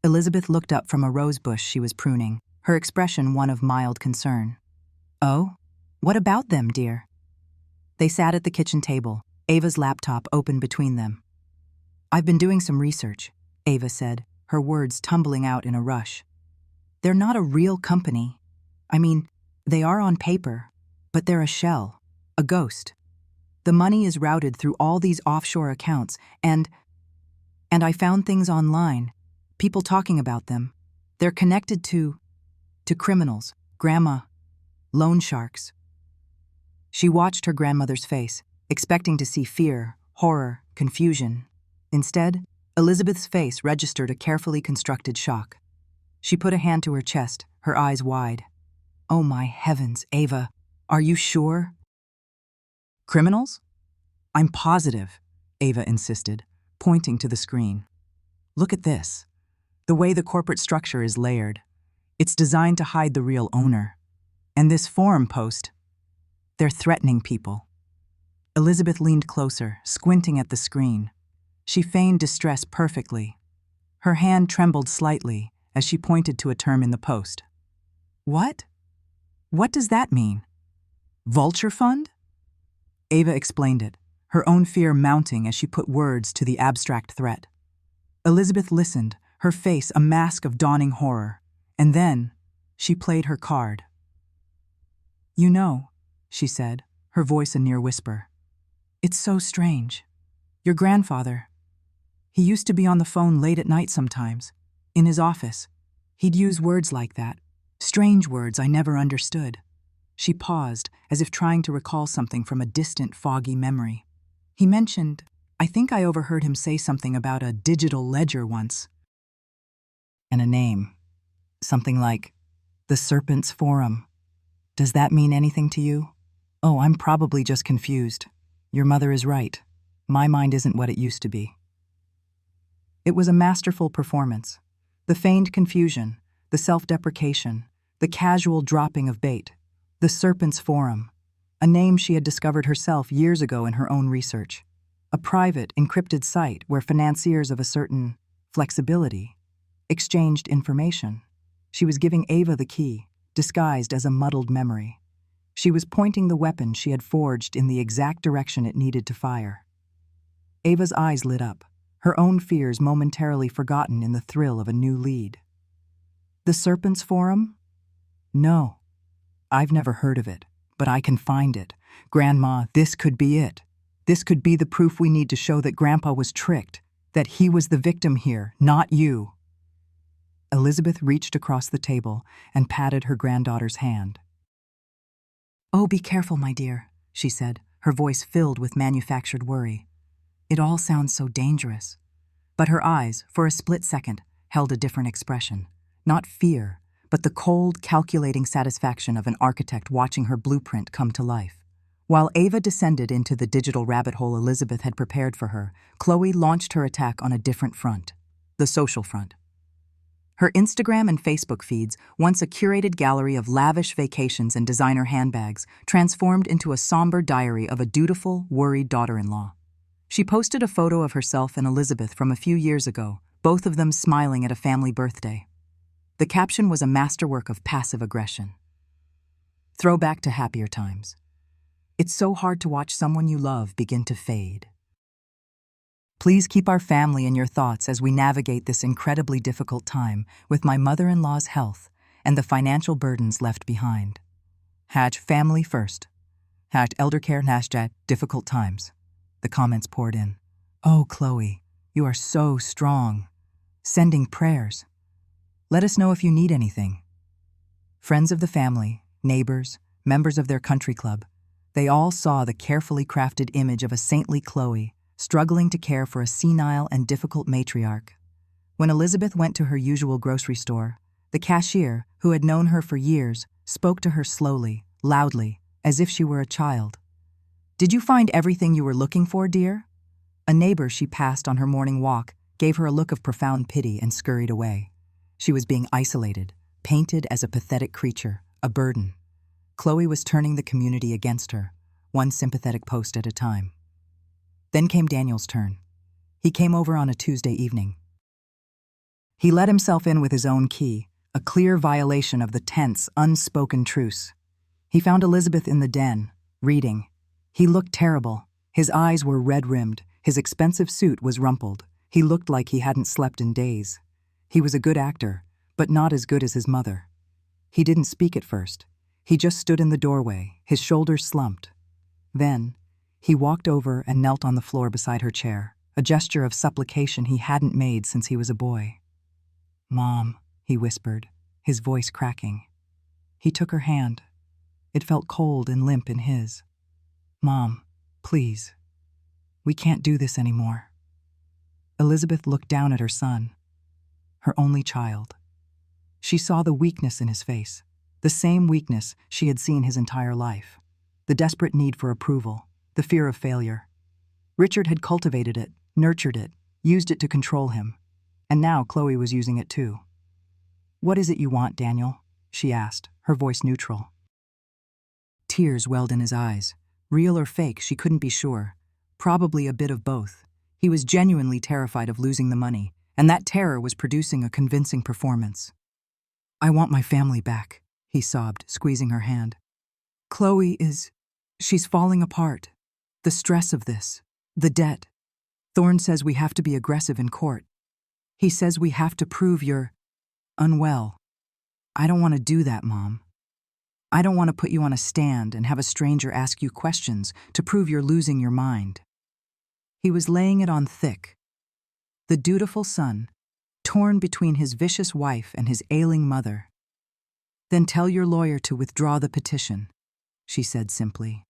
Elizabeth looked up from a rose bush she was pruning, her expression one of mild concern. "Oh? What about them, dear?" They sat at the kitchen table, Ava's laptop open between them. "I've been doing some research," Ava said, her words tumbling out in a rush. "They're not a real company. I mean, they are on paper, but they're a shell, a ghost. The money is routed through all these offshore accounts, and I found things online, people talking about them. They're connected to criminals, Grandma, loan sharks." She watched her grandmother's face, expecting to see fear, horror, confusion. Instead, Elizabeth's face registered a carefully constructed shock. She put a hand to her chest, her eyes wide. "Oh my heavens, Ava, are you sure?" "Criminals? I'm positive," Ava insisted, pointing to the screen. "Look at this. The way the corporate structure is layered. It's designed to hide the real owner. And this forum post, they're threatening people." Elizabeth leaned closer, squinting at the screen. She feigned distress perfectly. Her hand trembled slightly as she pointed to a term in the post. "What? What does that mean? Vulture Fund?" Ava explained it, her own fear mounting as she put words to the abstract threat. Elizabeth listened, her face a mask of dawning horror, and then she played her card. "You know," she said, her voice a near whisper, "it's so strange. Your grandfather, he used to be on the phone late at night sometimes, in his office. He'd use words like that, strange words I never understood." She paused, as if trying to recall something from a distant, foggy memory. "He mentioned, I think I overheard him say something about a digital ledger once. And a name. Something like the Serpent's Forum. Does that mean anything to you?" "Oh, I'm probably just confused. Your mother is right. My mind isn't what it used to be." It was a masterful performance. The feigned confusion, the self-deprecation, the casual dropping of bait. The Serpent's Forum, a name she had discovered herself years ago in her own research. A private, encrypted site where financiers of a certain flexibility exchanged information. She was giving Ava the key, disguised as a muddled memory. She was pointing the weapon she had forged in the exact direction it needed to fire. Ava's eyes lit up, her own fears momentarily forgotten in the thrill of a new lead. "The Serpent's Forum? No. I've never heard of it, but I can find it. Grandma, this could be it. This could be the proof we need to show that Grandpa was tricked, that he was the victim here, not you." Elizabeth reached across the table and patted her granddaughter's hand. "Oh, be careful, my dear," she said, her voice filled with manufactured worry. "It all sounds so dangerous." But her eyes, for a split second, held a different expression. Not fear, but the cold, calculating satisfaction of an architect watching her blueprint come to life. While Ava descended into the digital rabbit hole Elizabeth had prepared for her, Chloe launched her attack on a different front, the social front. Her Instagram and Facebook feeds, once a curated gallery of lavish vacations and designer handbags, transformed into a somber diary of a dutiful, worried daughter-in-law. She posted a photo of herself and Elizabeth from a few years ago, both of them smiling at a family birthday. The caption was a masterwork of passive aggression. Throwback to happier times. It's so hard to watch someone you love begin to fade. Please keep our family in your thoughts as we navigate this incredibly difficult time with my mother-in-law's health and the financial burdens left behind. #family first. #eldercare #difficult times. The comments poured in. Oh, Chloe, you are so strong. Sending prayers. Let us know if you need anything. Friends of the family, neighbors, members of their country club, they all saw the carefully crafted image of a saintly Chloe struggling to care for a senile and difficult matriarch. When Elizabeth went to her usual grocery store, the cashier, who had known her for years, spoke to her slowly, loudly, as if she were a child. "Did you find everything you were looking for, dear?" A neighbor she passed on her morning walk gave her a look of profound pity and scurried away. She was being isolated, painted as a pathetic creature, a burden. Chloe was turning the community against her, one sympathetic post at a time. Then came Daniel's turn. He came over on a Tuesday evening. He let himself in with his own key, a clear violation of the tense, unspoken truce. He found Elizabeth in the den, reading. He looked terrible. His eyes were red-rimmed. His expensive suit was rumpled. He looked like he hadn't slept in days. He was a good actor, but not as good as his mother. He didn't speak at first. He just stood in the doorway, his shoulders slumped. Then, he walked over and knelt on the floor beside her chair, a gesture of supplication he hadn't made since he was a boy. "Mom," he whispered, his voice cracking. He took her hand. It felt cold and limp in his. "Mom, please. We can't do this anymore." Elizabeth looked down at her son, her only child. She saw the weakness in his face, the same weakness she had seen his entire life, the desperate need for approval, the fear of failure. Richard had cultivated it, nurtured it, used it to control him, and now Chloe was using it too. "What is it you want, Daniel?" she asked, her voice neutral. Tears welled in his eyes. Real or fake, she couldn't be sure. Probably a bit of both. He was genuinely terrified of losing the money, and that terror was producing a convincing performance. "I want my family back," he sobbed, squeezing her hand. She's falling apart. The stress of this, the debt. Thorne says we have to be aggressive in court. He says we have to prove you're unwell. I don't want to do that, Mom. I don't want to put you on a stand and have a stranger ask you questions to prove you're losing your mind." He was laying it on thick. The dutiful son, torn between his vicious wife and his ailing mother. "Then tell your lawyer to withdraw the petition," she said simply.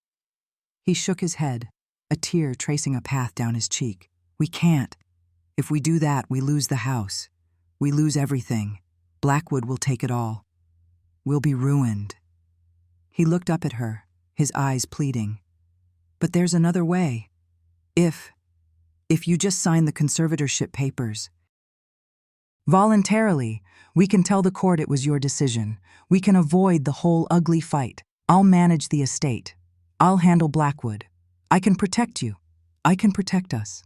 He shook his head, a tear tracing a path down his cheek. "We can't. If we do that, we lose the house. We lose everything. Blackwood will take it all. We'll be ruined." He looked up at her, his eyes pleading. "But there's another way. If you just sign the conservatorship papers. Voluntarily, we can tell the court it was your decision. We can avoid the whole ugly fight. I'll manage the estate. I'll handle Blackwood. I can protect you. I can protect us."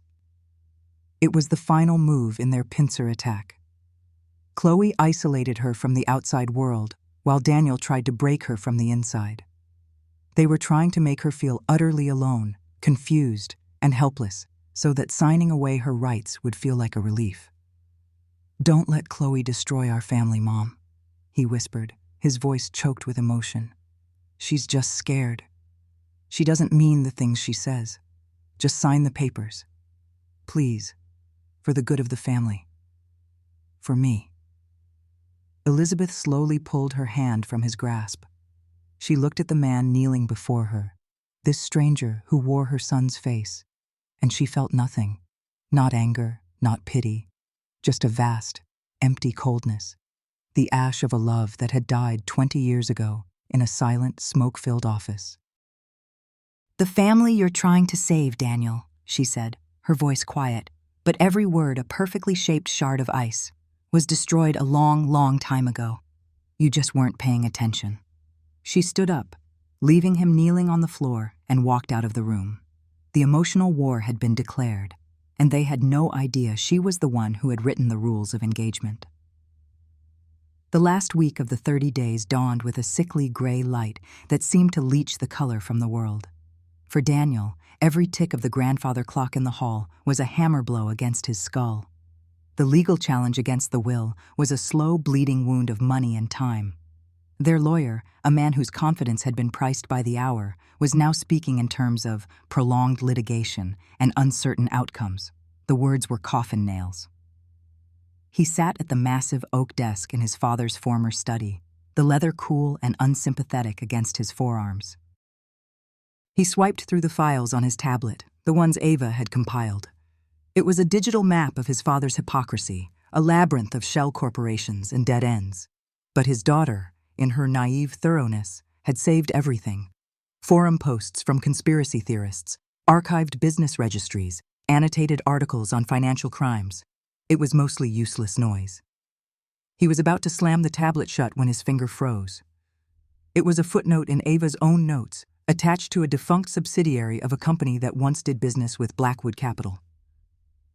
It was the final move in their pincer attack. Chloe isolated her from the outside world, while Daniel tried to break her from the inside. They were trying to make her feel utterly alone, confused, and helpless, so that signing away her rights would feel like a relief. "Don't let Chloe destroy our family, Mom," he whispered, his voice choked with emotion. "She's just scared. She doesn't mean the things she says. Just sign the papers. Please, for the good of the family. For me." Elizabeth slowly pulled her hand from his grasp. She looked at the man kneeling before her, this stranger who wore her son's face, and she felt nothing, not anger, not pity, just a vast, empty coldness, the ash of a love that had died 20 years ago in a silent, smoke-filled office. "The family you're trying to save, Daniel," she said, her voice quiet, but every word a perfectly shaped shard of ice, "was destroyed a long, long time ago. You just weren't paying attention." She stood up, leaving him kneeling on the floor, and walked out of the room. The emotional war had been declared, and they had no idea she was the one who had written the rules of engagement. The last week of the 30 days dawned with a sickly gray light that seemed to leach the color from the world. For Daniel, every tick of the grandfather clock in the hall was a hammer blow against his skull. The legal challenge against the will was a slow bleeding wound of money and time. Their lawyer, a man whose confidence had been priced by the hour, was now speaking in terms of prolonged litigation and uncertain outcomes. The words were coffin nails. He sat at the massive oak desk in his father's former study, the leather cool and unsympathetic against his forearms. He swiped through the files on his tablet, the ones Ava had compiled. It was a digital map of his father's hypocrisy, a labyrinth of shell corporations and dead ends. But his daughter, in her naive thoroughness, had saved everything. Forum posts from conspiracy theorists, archived business registries, annotated articles on financial crimes. It was mostly useless noise. He was about to slam the tablet shut when his finger froze. It was a footnote in Ava's own notes, attached to a defunct subsidiary of a company that once did business with Blackwood Capital.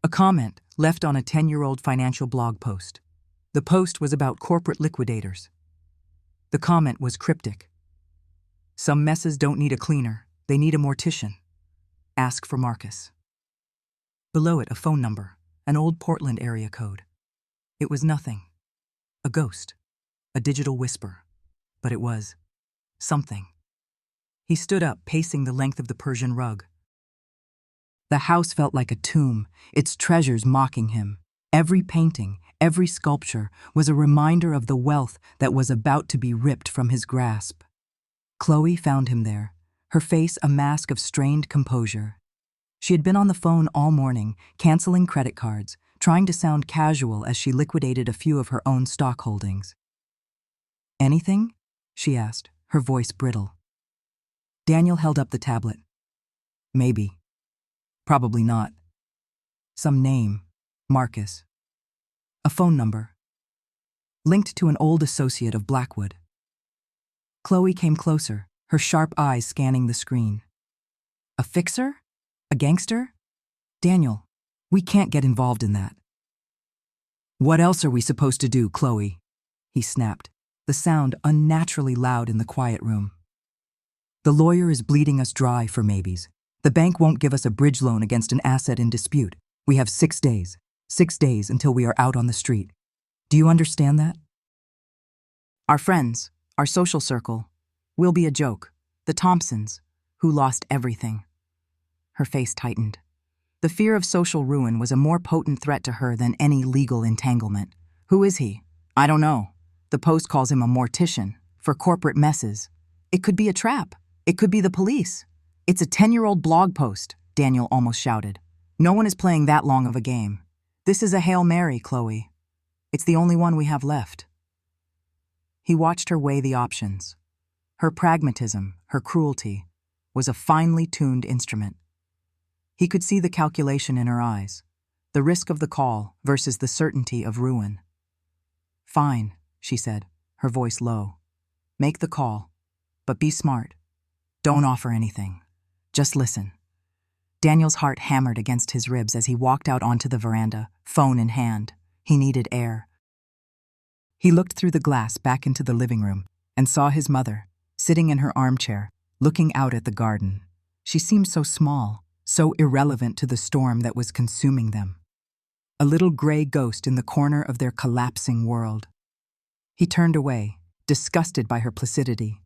A comment left on a 10-year-old financial blog post. The post was about corporate liquidators. The comment was cryptic. Some messes don't need a cleaner, they need a mortician. Ask for Marcus. Below it, a phone number, an old Portland area code. It was nothing. A ghost. A digital whisper. But it was something. He stood up, pacing the length of the Persian rug. The house felt like a tomb, its treasures mocking him. Every painting, every sculpture was a reminder of the wealth that was about to be ripped from his grasp. Chloe found him there, her face a mask of strained composure. She had been on the phone all morning, canceling credit cards, trying to sound casual as she liquidated a few of her own stock holdings. "Anything?" she asked, her voice brittle. Daniel held up the tablet. "Maybe. Probably not. Some name. Marcus. A phone number. Linked to an old associate of Blackwood." Chloe came closer, her sharp eyes scanning the screen. "A fixer? A gangster? Daniel, we can't get involved in that." "What else are we supposed to do, Chloe?" he snapped, the sound unnaturally loud in the quiet room. "The lawyer is bleeding us dry for maybes. The bank won't give us a bridge loan against an asset in dispute. We have 6 days. 6 days until we are out on the street. Do you understand that? Our friends, our social circle, will be a joke. The Thompsons, who lost everything." Her face tightened. The fear of social ruin was a more potent threat to her than any legal entanglement. "Who is he?" "I don't know. The Post calls him a mortician, for corporate messes. It could be a trap. It could be the police." "It's a 10-year-old blog post," Daniel almost shouted. "No one is playing that long of a game. This is a Hail Mary, Chloe. It's the only one we have left." He watched her weigh the options. Her pragmatism, her cruelty, was a finely tuned instrument. He could see the calculation in her eyes, the risk of the call versus the certainty of ruin. "Fine," she said, her voice low. "Make the call, but be smart. Don't offer anything. Just listen." Daniel's heart hammered against his ribs as he walked out onto the veranda, phone in hand. He needed air. He looked through the glass back into the living room and saw his mother, sitting in her armchair, looking out at the garden. She seemed so small, so irrelevant to the storm that was consuming them. A little gray ghost in the corner of their collapsing world. He turned away, disgusted by her placidity.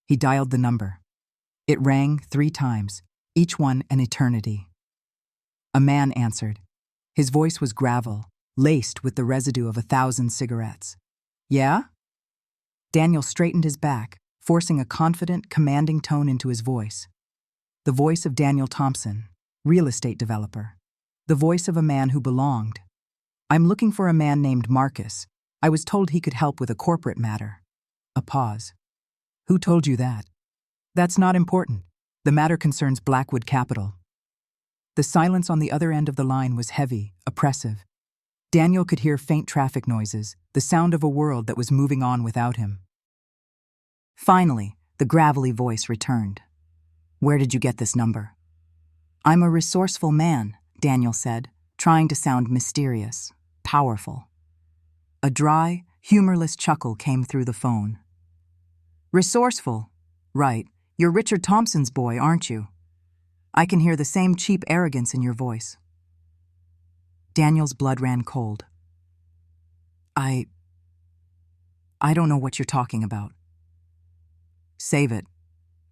He dialed the number. It rang 3 times, each one an eternity. A man answered. His voice was gravel, laced with the residue of 1,000 cigarettes. "Yeah?" Daniel straightened his back, forcing a confident, commanding tone into his voice. The voice of Daniel Thompson, real estate developer. The voice of a man who belonged. "I'm looking for a man named Marcus. I was told he could help with a corporate matter." A pause. "Who told you that?" "That's not important. The matter concerns Blackwood Capital." The silence on the other end of the line was heavy, oppressive. Daniel could hear faint traffic noises, the sound of a world that was moving on without him. Finally, the gravelly voice returned. "Where did you get this number?" "I'm a resourceful man," Daniel said, trying to sound mysterious, powerful. A dry, humorless chuckle came through the phone. "Resourceful? Right. You're Richard Thompson's boy, aren't you? I can hear the same cheap arrogance in your voice." Daniel's blood ran cold. I I don't know what you're talking about. Save it.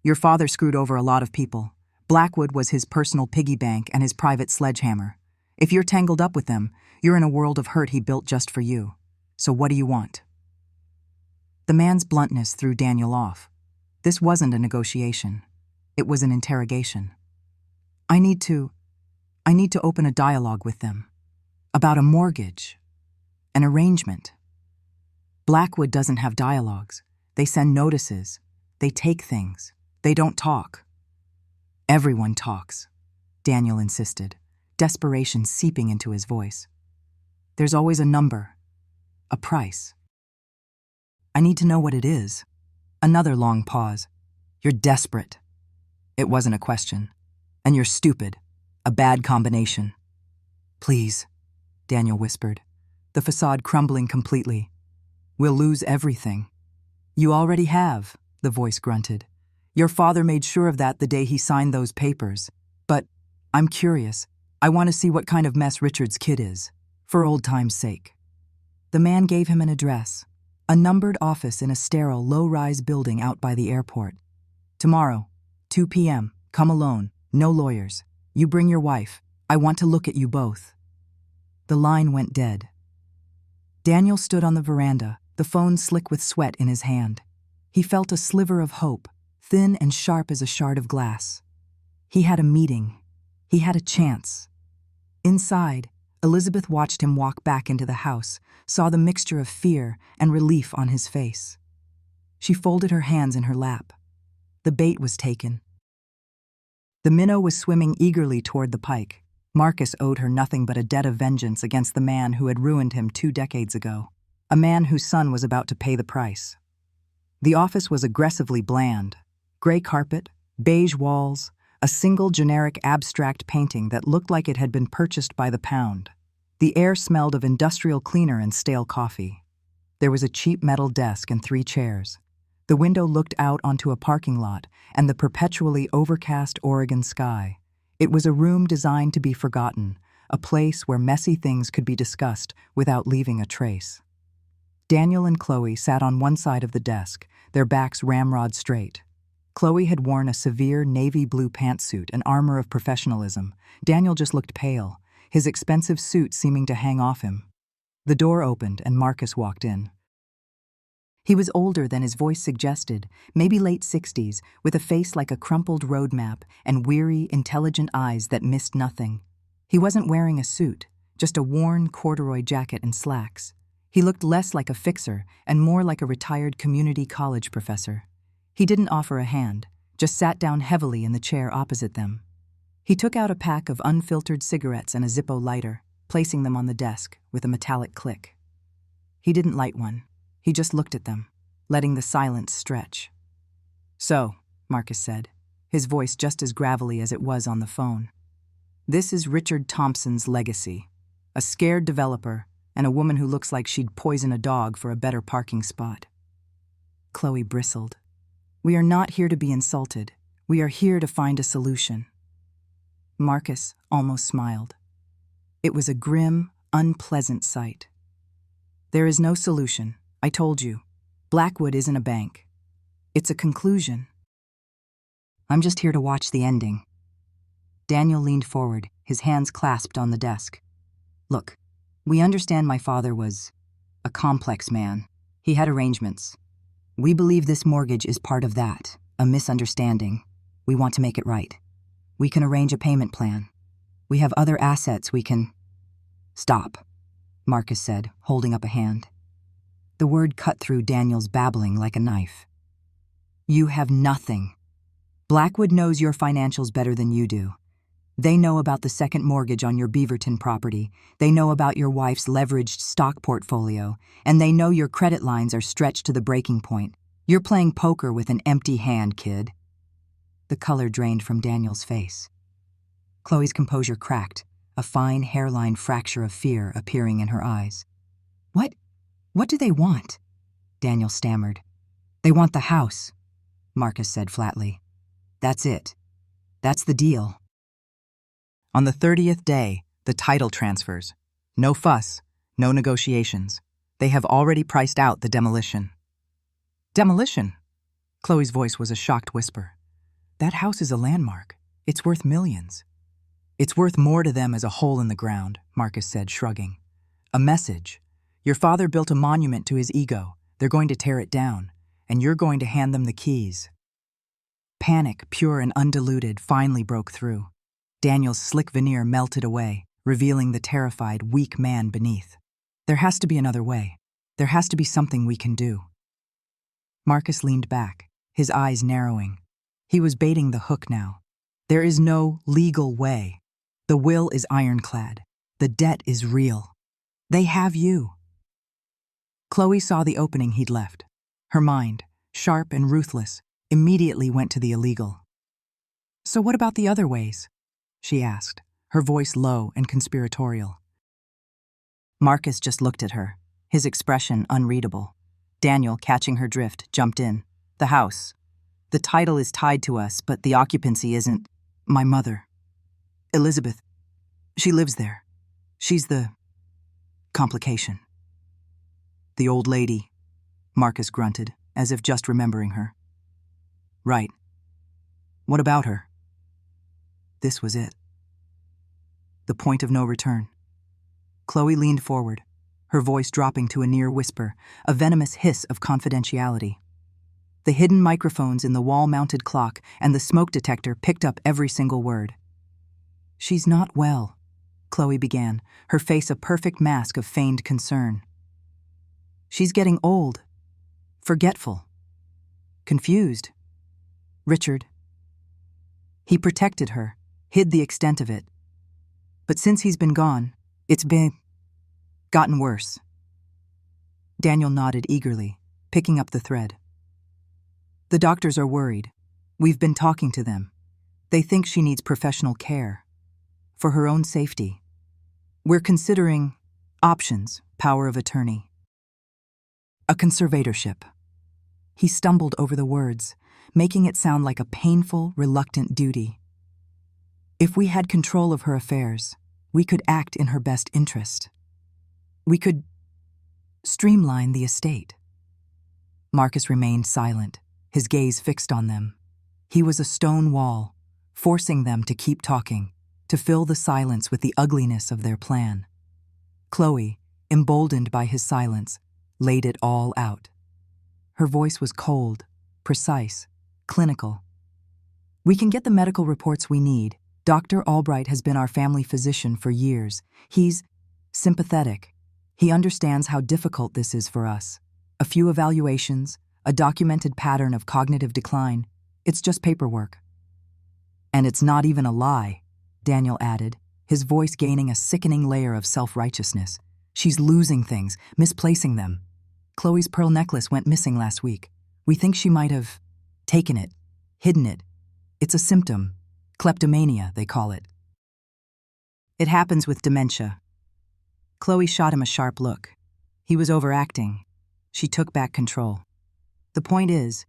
Your father screwed over a lot of people. Blackwood was his personal piggy bank and his private sledgehammer. If you're tangled up with them, you're in a world of hurt he built just for you. So what do you want? The man's bluntness threw Daniel off. This wasn't a negotiation. It was an interrogation. I need to open a dialogue with them. About a mortgage. An arrangement. Blackwood doesn't have dialogues. They send notices. They take things. They don't talk. Everyone talks, Daniel insisted, desperation seeping into his voice. There's always a number, a price. I need to know what it is. Another long pause. You're desperate. It wasn't a question. And you're stupid. A bad combination. Please, Daniel whispered, the facade crumbling completely. We'll lose everything. You already have, the voice grunted. Your father made sure of that the day he signed those papers. But I'm curious. I want to see what kind of mess Richard's kid is, for old time's sake. The man gave him an address, a numbered office in a sterile, low-rise building out by the airport. Tomorrow, 2 p.m., come alone, no lawyers. You bring your wife. I want to look at you both. The line went dead. Daniel stood on the veranda, the phone slick with sweat in his hand. He felt a sliver of hope, thin and sharp as a shard of glass. He had a meeting. He had a chance. Inside, Elizabeth watched him walk back into the house, saw the mixture of fear and relief on his face. She folded her hands in her lap. The bait was taken. The minnow was swimming eagerly toward the pike. Marcus owed her nothing but a debt of vengeance against the man who had ruined him 2 decades ago, a man whose son was about to pay the price. The office was aggressively bland. Gray carpet, beige walls, a single generic abstract painting that looked like it had been purchased by the pound. The air smelled of industrial cleaner and stale coffee. There was a cheap metal desk and 3 chairs. The window looked out onto a parking lot and the perpetually overcast Oregon sky. It was a room designed to be forgotten, a place where messy things could be discussed without leaving a trace. Daniel and Chloe sat on one side of the desk, their backs ramrod straight. Chloe had worn a severe navy blue pantsuit, an armor of professionalism. Daniel just looked pale, his expensive suit seeming to hang off him. The door opened and Marcus walked in. He was older than his voice suggested, maybe late 60s, with a face like a crumpled road map and weary, intelligent eyes that missed nothing. He wasn't wearing a suit, just a worn corduroy jacket and slacks. He looked less like a fixer and more like a retired community college professor. He didn't offer a hand, just sat down heavily in the chair opposite them. He took out a pack of unfiltered cigarettes and a Zippo lighter, placing them on the desk with a metallic click. He didn't light one. He just looked at them, letting the silence stretch. So, Marcus said, his voice just as gravelly as it was on the phone. This is Richard Thompson's legacy. A scared developer and a woman who looks like she'd poison a dog for a better parking spot. Chloe bristled. We are not here to be insulted. We are here to find a solution. Marcus almost smiled. It was a grim, unpleasant sight. There is no solution. I told you. Blackwood isn't a bank. It's a conclusion. I'm just here to watch the ending. Daniel leaned forward, his hands clasped on the desk. Look, we understand my father was a complex man. He had arrangements. We believe this mortgage is part of that, a misunderstanding. We want to make it right. We can arrange a payment plan. We have other assets we can... Stop, Marcus said, holding up a hand. The word cut through Daniel's babbling like a knife. You have nothing. Blackwood knows your financials better than you do. They know about the second mortgage on your Beaverton property. They know about your wife's leveraged stock portfolio. And they know your credit lines are stretched to the breaking point. You're playing poker with an empty hand, kid. The color drained from Daniel's face. Chloe's composure cracked, a fine hairline fracture of fear appearing in her eyes. What do they want? Daniel stammered. They want the house, Marcus said flatly. That's it. That's the deal. On the 30th day, the title transfers. No fuss, no negotiations. They have already priced out the demolition. Demolition. Chloe's voice was a shocked whisper. That house is a landmark. It's worth millions. It's worth more to them as a hole in the ground, Marcus said, shrugging. A message. Your father built a monument to his ego. They're going to tear it down, and you're going to hand them the keys. Panic, pure and undiluted, finally broke through. Daniel's slick veneer melted away, revealing the terrified, weak man beneath. There has to be another way. There has to be something we can do. Marcus leaned back, his eyes narrowing. He was baiting the hook now. There is no legal way. The will is ironclad. The debt is real. They have you. Chloe saw the opening he'd left. Her mind, sharp and ruthless, immediately went to the illegal. So what about the other ways? She asked, her voice low and conspiratorial. Marcus just looked at her, his expression unreadable. Daniel, catching her drift, jumped in. The house. The title is tied to us, but the occupancy isn't. My mother. Elizabeth. She lives there. She's the complication. The old lady, Marcus grunted, as if just remembering her. Right. What about her? This was it. The point of no return. Chloe leaned forward, her voice dropping to a near whisper, a venomous hiss of confidentiality. The hidden microphones in the wall-mounted clock and the smoke detector picked up every single word. She's not well, Chloe began, her face a perfect mask of feigned concern. She's getting old, forgetful, confused. Richard. He protected her, hid the extent of it. But since he's been gone, it's gotten worse. Daniel nodded eagerly, picking up the thread. The doctors are worried. We've been talking to them. They think she needs professional care. For her own safety. We're considering options, power of attorney. A conservatorship. He stumbled over the words, making it sound like a painful, reluctant duty. If we had control of her affairs, we could act in her best interest. We could streamline the estate. Marcus remained silent, his gaze fixed on them. He was a stone wall, forcing them to keep talking, to fill the silence with the ugliness of their plan. Chloe, emboldened by his silence, laid it all out. Her voice was cold, precise, clinical. We can get the medical reports we need. Dr. Albright has been our family physician for years. He's sympathetic. He understands how difficult this is for us. A few evaluations, a documented pattern of cognitive decline. It's just paperwork. And it's not even a lie, Daniel added, his voice gaining a sickening layer of self-righteousness. She's losing things, misplacing them. Chloe's pearl necklace went missing last week. We think she might have taken it, hidden it. It's a symptom. Kleptomania, they call it. It happens with dementia. Chloe shot him a sharp look. He was overacting. She took back control. The point is,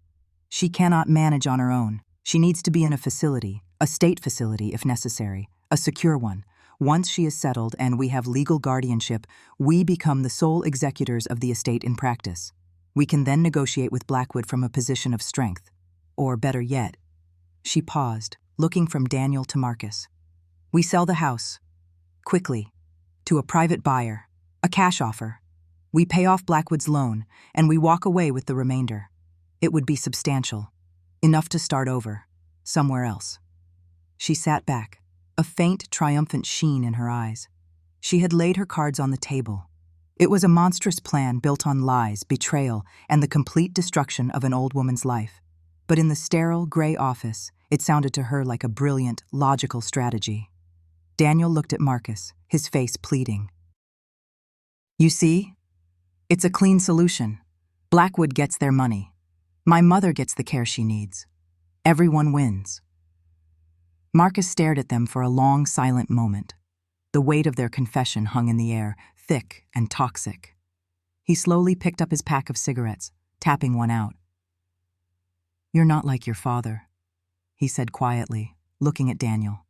she cannot manage on her own. She needs to be in a facility, a state facility if necessary, a secure one. Once she is settled and we have legal guardianship, we become the sole executors of the estate in practice. We can then negotiate with Blackwood from a position of strength. Or better yet, she paused, looking from Daniel to Marcus. We sell the house, quickly, to a private buyer, a cash offer. We pay off Blackwood's loan, and we walk away with the remainder. It would be substantial, enough to start over, somewhere else. She sat back, a faint, triumphant sheen in her eyes. She had laid her cards on the table. It was a monstrous plan built on lies, betrayal, and the complete destruction of an old woman's life. But in the sterile, gray office, it sounded to her like a brilliant, logical strategy. Daniel looked at Marcus, his face pleading. You see? It's a clean solution. Blackwood gets their money. My mother gets the care she needs. Everyone wins. Marcus stared at them for a long, silent moment. The weight of their confession hung in the air, thick and toxic. He slowly picked up his pack of cigarettes, tapping one out. You're not like your father, he said quietly, looking at Daniel.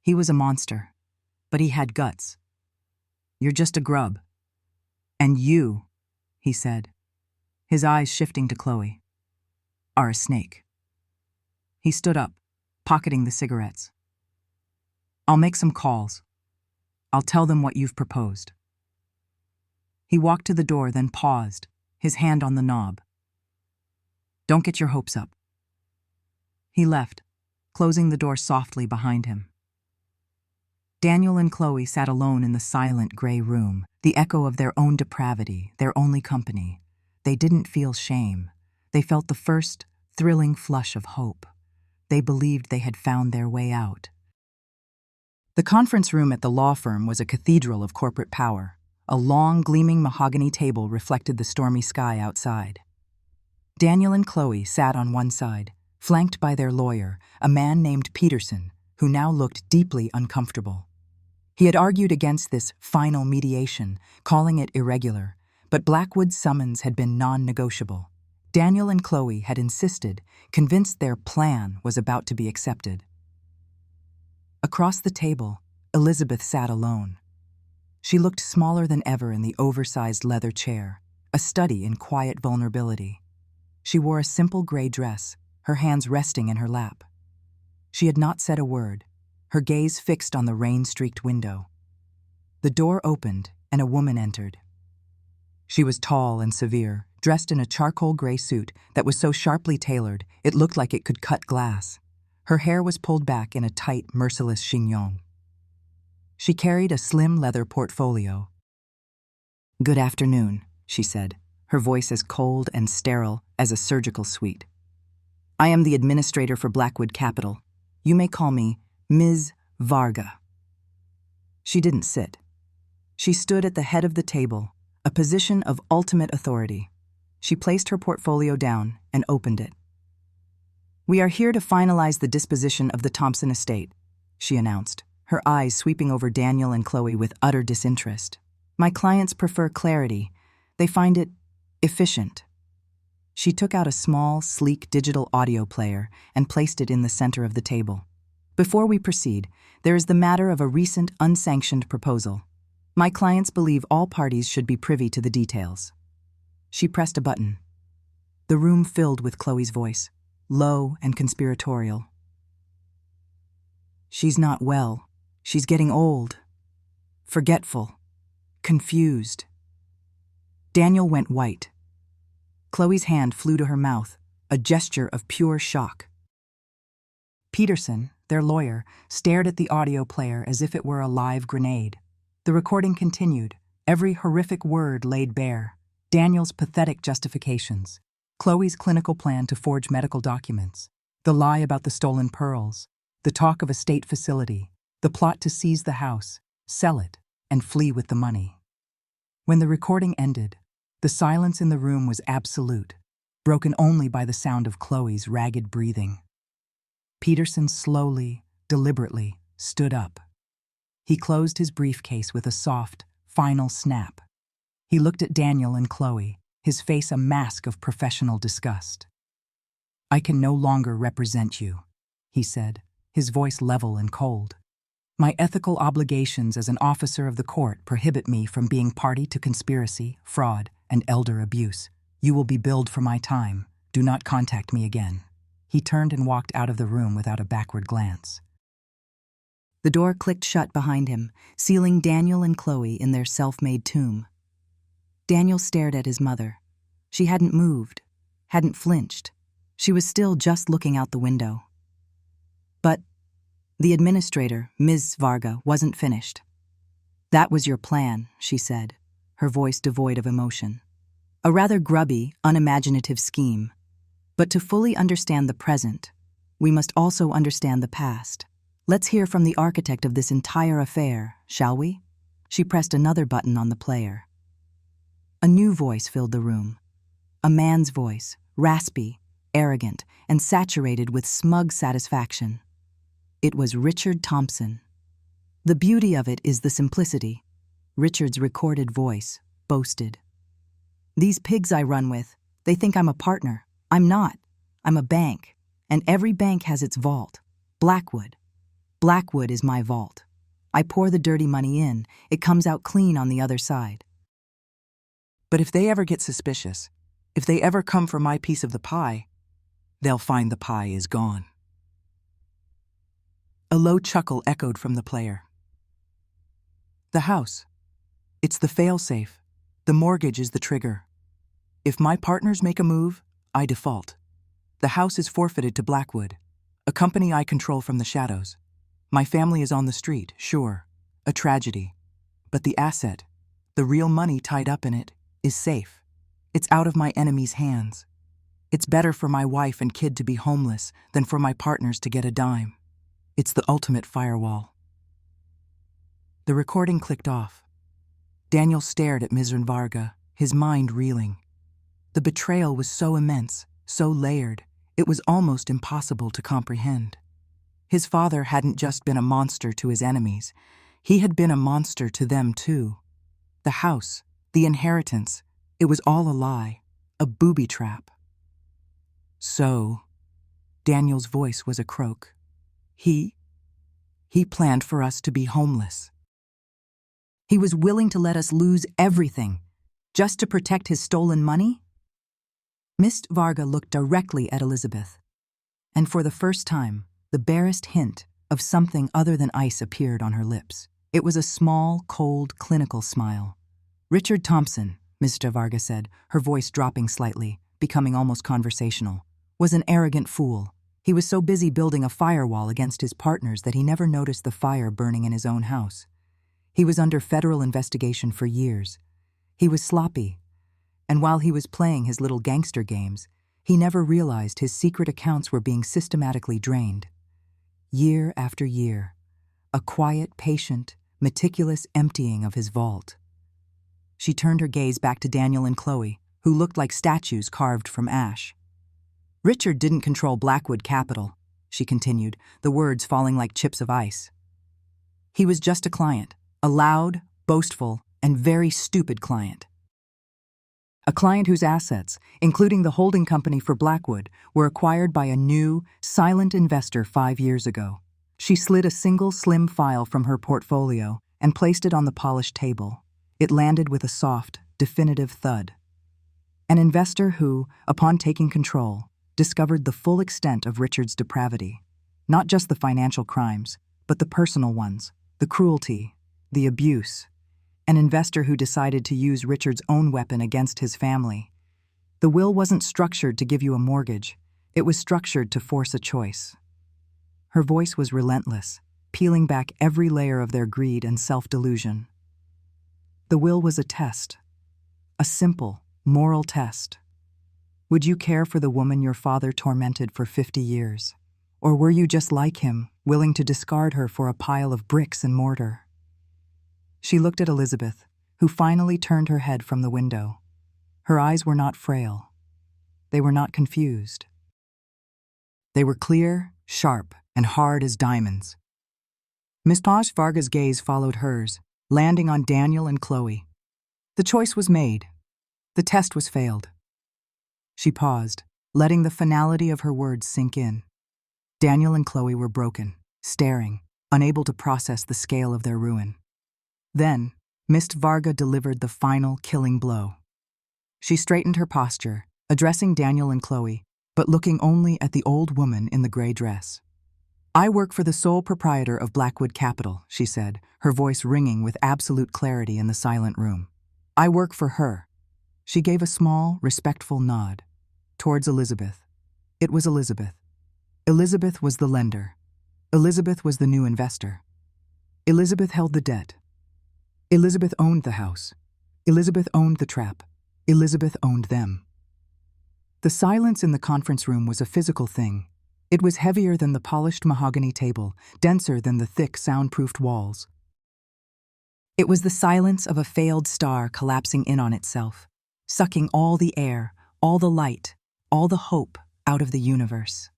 He was a monster, but he had guts. You're just a grub. And you, he said, his eyes shifting to Chloe, "are a snake." He stood up, pocketing the cigarettes. "I'll make some calls. I'll tell them what you've proposed." He walked to the door, then paused, his hand on the knob. "Don't get your hopes up." He left, closing the door softly behind him. Daniel and Chloe sat alone in the silent gray room, the echo of their own depravity, their only company. They didn't feel shame. They felt the first, thrilling flush of hope. They believed they had found their way out. The conference room at the law firm was a cathedral of corporate power. A long, gleaming mahogany table reflected the stormy sky outside. Daniel and Chloe sat on one side, flanked by their lawyer, a man named Peterson, who now looked deeply uncomfortable. He had argued against this final mediation, calling it irregular, but Blackwood's summons had been non-negotiable. Daniel and Chloe had insisted, convinced their plan was about to be accepted. Across the table, Elizabeth sat alone. She looked smaller than ever in the oversized leather chair, a study in quiet vulnerability. She wore a simple gray dress, her hands resting in her lap. She had not said a word, her gaze fixed on the rain-streaked window. The door opened, and a woman entered. She was tall and severe, dressed in a charcoal gray suit that was so sharply tailored it looked like it could cut glass. Her hair was pulled back in a tight, merciless chignon. She carried a slim leather portfolio. "Good afternoon," she said, her voice as cold and sterile as a surgical suite. "I am the administrator for Blackwood Capital. You may call me Ms. Varga." She didn't sit. She stood at the head of the table, a position of ultimate authority. She placed her portfolio down and opened it. "We are here to finalize the disposition of the Thompson estate," she announced, her eyes sweeping over Daniel and Chloe with utter disinterest. "My clients prefer clarity. They find it efficient." She took out a small, sleek digital audio player and placed it in the center of the table. "Before we proceed, there is the matter of a recent unsanctioned proposal. My clients believe all parties should be privy to the details." She pressed a button. The room filled with Chloe's voice, low and conspiratorial. "She's not well. She's getting old. Forgetful. Confused." Daniel went white. Chloe's hand flew to her mouth, a gesture of pure shock. Peterson, their lawyer, stared at the audio player as if it were a live grenade. The recording continued, every horrific word laid bare. Daniel's pathetic justifications, Chloe's clinical plan to forge medical documents, the lie about the stolen pearls, the talk of a state facility, the plot to seize the house, sell it, and flee with the money. When the recording ended, the silence in the room was absolute, broken only by the sound of Chloe's ragged breathing. Peterson slowly, deliberately, stood up. He closed his briefcase with a soft, final snap. He looked at Daniel and Chloe, his face a mask of professional disgust. "I can no longer represent you," he said, his voice level and cold. "My ethical obligations as an officer of the court prohibit me from being party to conspiracy, fraud, and elder abuse. You will be billed for my time. Do not contact me again." He turned and walked out of the room without a backward glance. The door clicked shut behind him, sealing Daniel and Chloe in their self-made tomb. Daniel stared at his mother. She hadn't moved, hadn't flinched. She was still just looking out the window. But the administrator, Ms. Varga, wasn't finished. "That was your plan," she said, her voice devoid of emotion. "A rather grubby, unimaginative scheme. But to fully understand the present, we must also understand the past. Let's hear from the architect of this entire affair, shall we?" She pressed another button on the player. A new voice filled the room. A man's voice, raspy, arrogant, and saturated with smug satisfaction. It was Richard Thompson. The beauty of it is the simplicity. Richard's recorded voice boasted. "These pigs I run with, they think I'm a partner. I'm not. I'm a bank, and every bank has its vault. Blackwood. Blackwood is my vault. I pour the dirty money in, it comes out clean on the other side. But if they ever get suspicious, If they ever come for my piece of the pie, they'll find the pie is gone." A low chuckle echoed from the player. "The house. It's the fail-safe. The mortgage is the trigger. If my partners make a move, I default. The house is forfeited to Blackwood, a company I control from the shadows. My family is on the street, sure, a tragedy. But the asset, the real money tied up in it, is safe. It's out of my enemy's hands. It's better for my wife and kid to be homeless than for my partners to get a dime. It's the ultimate firewall." The recording clicked off. Daniel stared at Mizran Varga, his mind reeling. The betrayal was so immense, so layered, it was almost impossible to comprehend. His father hadn't just been a monster to his enemies, he had been a monster to them too. The house, the inheritance, it was all a lie, a booby trap. So, Daniel's voice was a croak. He planned for us to be homeless. He was willing to let us lose everything, just to protect his stolen money? Mist Varga looked directly at Elizabeth, and for the first time, the barest hint of something other than ice appeared on her lips. It was a small, cold, clinical smile. "Richard Thompson," Mr. Varga said, her voice dropping slightly, becoming almost conversational, "was an arrogant fool. He was so busy building a firewall against his partners that he never noticed the fire burning in his own house. He was under federal investigation for years. He was sloppy, and while he was playing his little gangster games, he never realized his secret accounts were being systematically drained. Year after year, a quiet, patient, meticulous emptying of his vault." She turned her gaze back to Daniel and Chloe, who looked like statues carved from ash. "Richard didn't control Blackwood Capital," she continued, the words falling like chips of ice. "He was just a client, a loud, boastful, and very stupid client. A client whose assets, including the holding company for Blackwood, were acquired by a new, silent investor 5 years ago." She slid a single slim file from her portfolio and placed it on the polished table. It landed with a soft, definitive thud. An investor who, upon taking control, discovered the full extent of Richard's depravity. Not just the financial crimes, but the personal ones, the cruelty, the abuse. An investor who decided to use Richard's own weapon against his family. The will wasn't structured to give you a mortgage. It was structured to force a choice. Her voice was relentless, peeling back every layer of their greed and self-delusion. The will was a test. A simple, moral test. Would you care for the woman your father tormented for 50 years? Or were you just like him, willing to discard her for a pile of bricks and mortar? She looked at Elizabeth, who finally turned her head from the window. Her eyes were not frail. They were not confused. They were clear, sharp, and hard as diamonds. Miss Varga's gaze followed hers, landing on Daniel and Chloe. The choice was made. The test was failed. She paused, letting the finality of her words sink in. Daniel and Chloe were broken, staring, unable to process the scale of their ruin. Then, Mist Varga delivered the final killing blow. She straightened her posture, addressing Daniel and Chloe, but looking only at the old woman in the gray dress. "I work for the sole proprietor of Blackwood Capital," she said, her voice ringing with absolute clarity in the silent room. "I work for her." She gave a small, respectful nod towards Elizabeth. It was Elizabeth. Elizabeth was the lender. Elizabeth was the new investor. Elizabeth held the debt. Elizabeth owned the house. Elizabeth owned the trap. Elizabeth owned them. The silence in the conference room was a physical thing. It was heavier than the polished mahogany table, denser than the thick, soundproofed walls. It was the silence of a failed star collapsing in on itself, sucking all the air, all the light, all the hope out of the universe.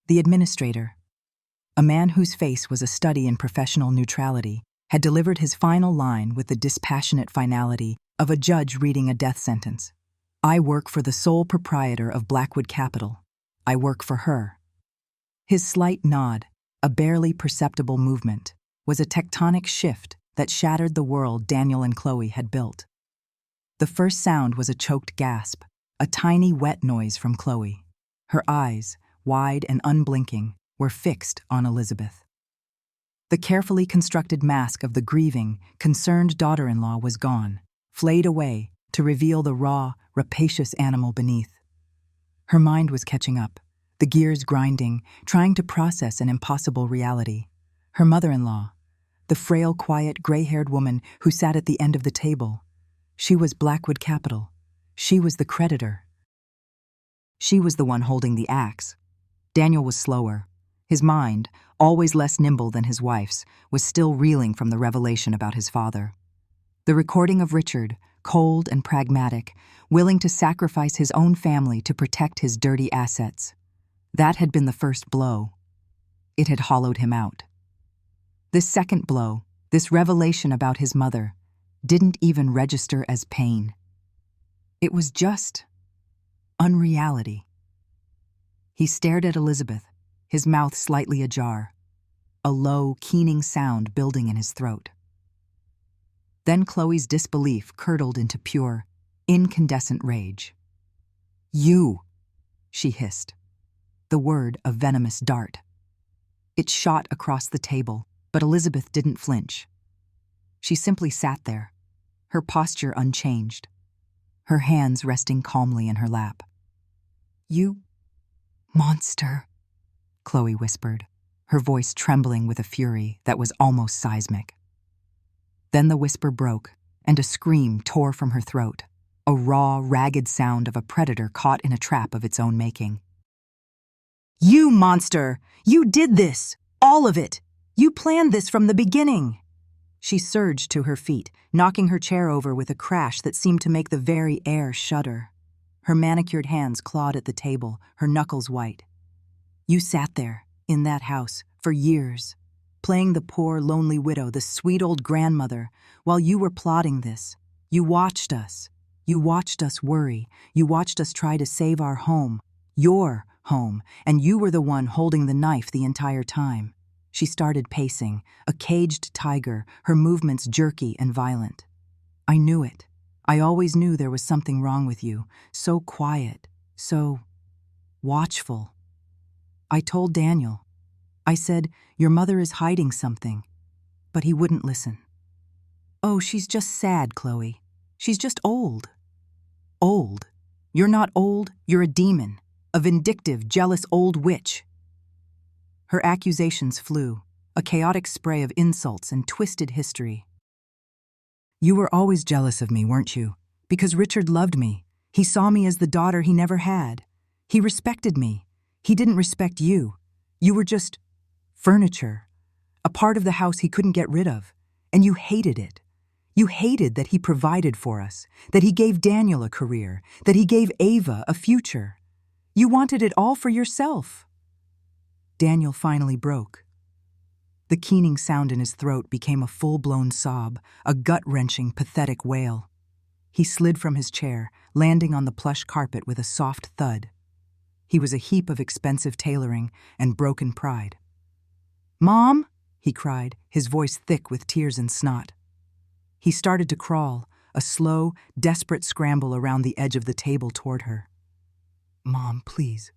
The administrator, a man whose face was a study in professional neutrality, had delivered his final line with the dispassionate finality of a judge reading a death sentence. "I work for the sole proprietor of Blackwood Capital. I work for her." His slight nod, a barely perceptible movement, was a tectonic shift that shattered the world Daniel and Chloe had built. The first sound was a choked gasp, A tiny wet noise from Chloe. Her eyes, wide and unblinking, were fixed on Elizabeth. The carefully constructed mask of the grieving, concerned daughter-in-law was gone, flayed away to reveal the raw, rapacious animal beneath. Her mind was catching up, the gears grinding, trying to process an impossible reality. Her mother-in-law, the frail, quiet, gray-haired woman who sat at the end of the table. She was Blackwood Capital. She was the creditor. She was the one holding the axe. Daniel was slower. His mind, always less nimble than his wife's, was still reeling from the revelation about his father. The recording of Richard, cold and pragmatic, willing to sacrifice his own family to protect his dirty assets. That had been the first blow. It had hollowed him out. This second blow, this revelation about his mother, didn't even register as pain. It was just unreality. He stared at Elizabeth, his mouth slightly ajar, a low, keening sound building in his throat. Then Chloe's disbelief curdled into pure, incandescent rage. "You!" she hissed, the word a venomous dart. It shot across the table, but Elizabeth didn't flinch. She simply sat there, her posture unchanged, her hands resting calmly in her lap. "You monster," Chloe whispered, her voice trembling with a fury that was almost seismic. Then the whisper broke, and a scream tore from her throat, a raw, ragged sound of a predator caught in a trap of its own making. "You monster! You did this! All of it! You planned this from the beginning!" She surged to her feet, knocking her chair over with a crash that seemed to make the very air shudder. Her manicured hands clawed at the table, her knuckles white. "You sat there, in that house, for years, playing the poor, lonely widow, the sweet old grandmother, while you were plotting this. You watched us. You watched us worry. You watched us try to save our home, your home, and you were the one holding the knife the entire time." She started pacing, a caged tiger, her movements jerky and violent. "I knew it. I always knew there was something wrong with you. So quiet, so watchful. I told Daniel. I said, 'Your mother is hiding something.' But he wouldn't listen. 'Oh, she's just sad, Chloe. She's just old.' 'Old? You're not old, you're a demon, a vindictive, jealous old witch.' Her accusations flew, a chaotic spray of insults and twisted history. "You were always jealous of me, weren't you? Because Richard loved me. He saw me as the daughter he never had. He respected me. He didn't respect you. You were just furniture, a part of the house he couldn't get rid of. And you hated it. You hated that he provided for us, that he gave Daniel a career, that he gave Ava a future. You wanted it all for yourself." Daniel finally broke. The keening sound in his throat became a full-blown sob, a gut-wrenching, pathetic wail. He slid from his chair, landing on the plush carpet with a soft thud. He was a heap of expensive tailoring and broken pride. "Mom!" he cried, his voice thick with tears and snot. He started to crawl, a slow, desperate scramble around the edge of the table toward her. "Mom, please.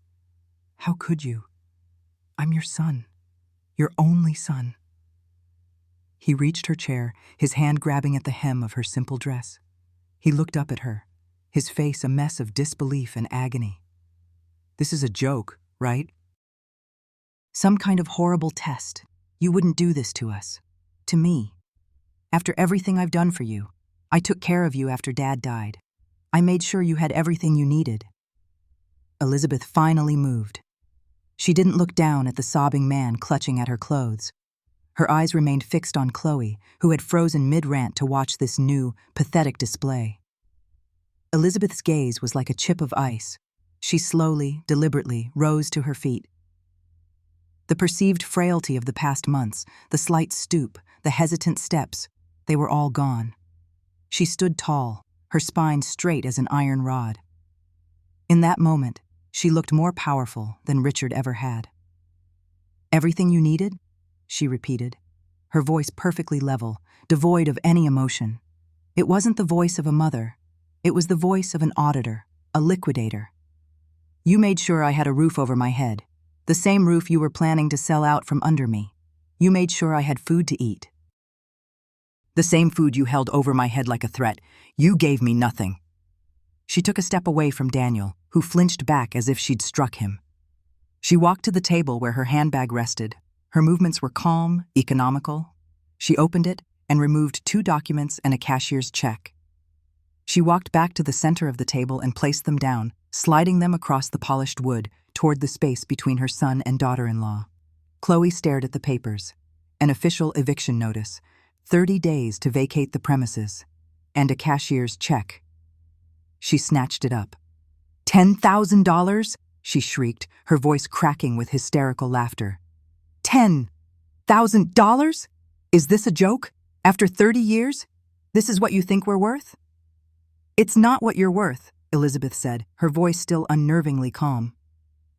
How could you? I'm your son. Your only son." He reached her chair, his hand grabbing at the hem of her simple dress. He looked up at her, his face a mess of disbelief and agony. "This is a joke, right? Some kind of horrible test. You wouldn't do this to us. To me. After everything I've done for you, I took care of you after Dad died. I made sure you had everything you needed." Elizabeth finally moved. She didn't look down at the sobbing man clutching at her clothes. Her eyes remained fixed on Chloe, who had frozen mid-rant to watch this new, pathetic display. Elizabeth's gaze was like a chip of ice. She slowly, deliberately rose to her feet. The perceived frailty of the past months, the slight stoop, the hesitant steps, they were all gone. She stood tall, her spine straight as an iron rod. In that moment, she looked more powerful than Richard ever had. "Everything you needed?" she repeated, her voice perfectly level, devoid of any emotion. It wasn't the voice of a mother. It was the voice of an auditor, a liquidator. You made sure I had a roof over my head, the same roof you were planning to sell out from under me. You made sure I had food to eat. The same food you held over my head like a threat. You gave me nothing. She took a step away from Daniel, who flinched back as if she'd struck him. She walked to the table where her handbag rested. Her movements were calm, economical. She opened it and removed 2 documents and a cashier's check. She walked back to the center of the table and placed them down, sliding them across the polished wood toward the space between her son and daughter-in-law. Chloe stared at the papers. An official eviction notice, 30 days to vacate the premises, and a cashier's check. She snatched it up. $10,000? She shrieked, her voice cracking with hysterical laughter. $10,000? Is this a joke? After 30 years? This is what you think we're worth? It's not what you're worth, Elizabeth said, her voice still unnervingly calm.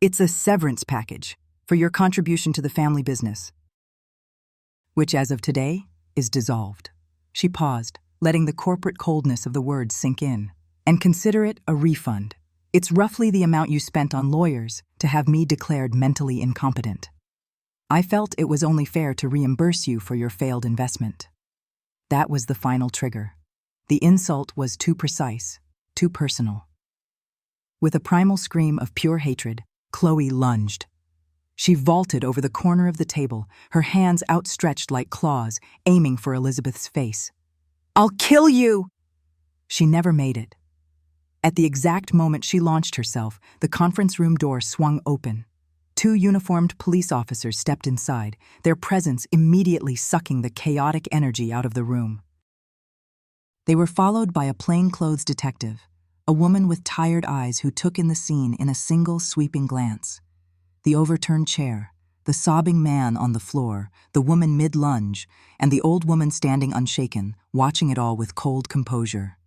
It's a severance package for your contribution to the family business, which as of today is dissolved. She paused, letting the corporate coldness of the words sink in. And consider it a refund. It's roughly the amount you spent on lawyers to have me declared mentally incompetent. I felt it was only fair to reimburse you for your failed investment. That was the final trigger. The insult was too precise, too personal. With a primal scream of pure hatred, Chloe lunged. She vaulted over the corner of the table, her hands outstretched like claws, aiming for Elizabeth's face. "I'll kill you!" She never made it. At the exact moment she launched herself, the conference room door swung open. 2 uniformed police officers stepped inside, their presence immediately sucking the chaotic energy out of the room. They were followed by a plainclothes detective, a woman with tired eyes who took in the scene in a single sweeping glance. The overturned chair, the sobbing man on the floor, the woman mid-lunge, and the old woman standing unshaken, watching it all with cold composure.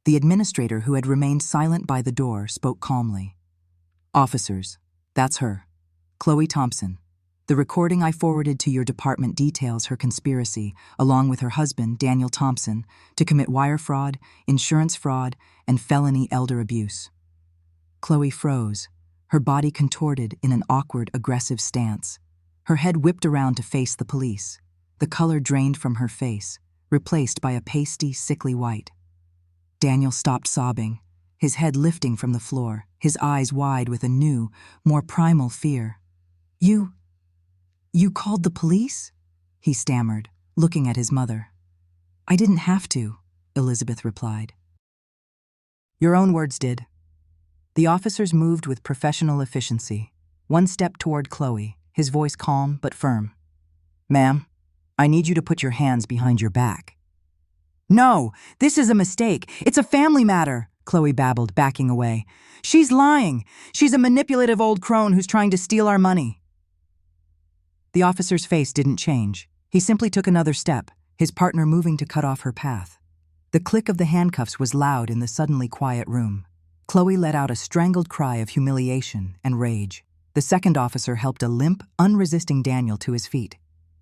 The administrator, who had remained silent by the door, spoke calmly. "Officers, that's her, Chloe Thompson. The recording I forwarded to your department details her conspiracy, along with her husband, Daniel Thompson, to commit wire fraud, insurance fraud, and felony elder abuse." Chloe froze, her body contorted in an awkward, aggressive stance. Her head whipped around to face the police. The color drained from her face, replaced by a pasty, sickly white. Daniel stopped sobbing, his head lifting from the floor, his eyes wide with a new, more primal fear. You called the police?" he stammered, looking at his mother. "I didn't have to," Elizabeth replied. "Your own words did." The officers moved with professional efficiency, one step toward Chloe, his voice calm but firm. "Ma'am, I need you to put your hands behind your back." "No, this is a mistake. It's a family matter," Chloe babbled, backing away. "She's lying. She's a manipulative old crone who's trying to steal our money." The officer's face didn't change. He simply took another step, his partner moving to cut off her path. The click of the handcuffs was loud in the suddenly quiet room. Chloe let out a strangled cry of humiliation and rage. The second officer helped a limp, unresisting Daniel to his feet.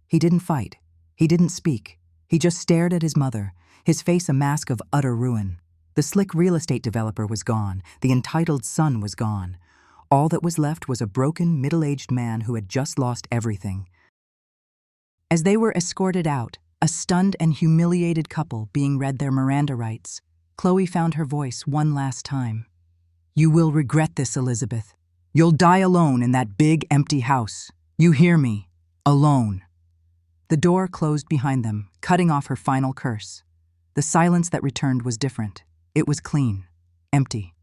He didn't fight. He didn't speak. He just stared at his mother, his face a mask of utter ruin. The slick real estate developer was gone. The entitled son was gone. All that was left was a broken, middle-aged man who had just lost everything. As they were escorted out, a stunned and humiliated couple being read their Miranda rights, Chloe found her voice one last time. "You will regret this, Elizabeth. You'll die alone in that big, empty house. You hear me? Alone." The door closed behind them, cutting off her final curse. The silence that returned was different. It was clean, empty.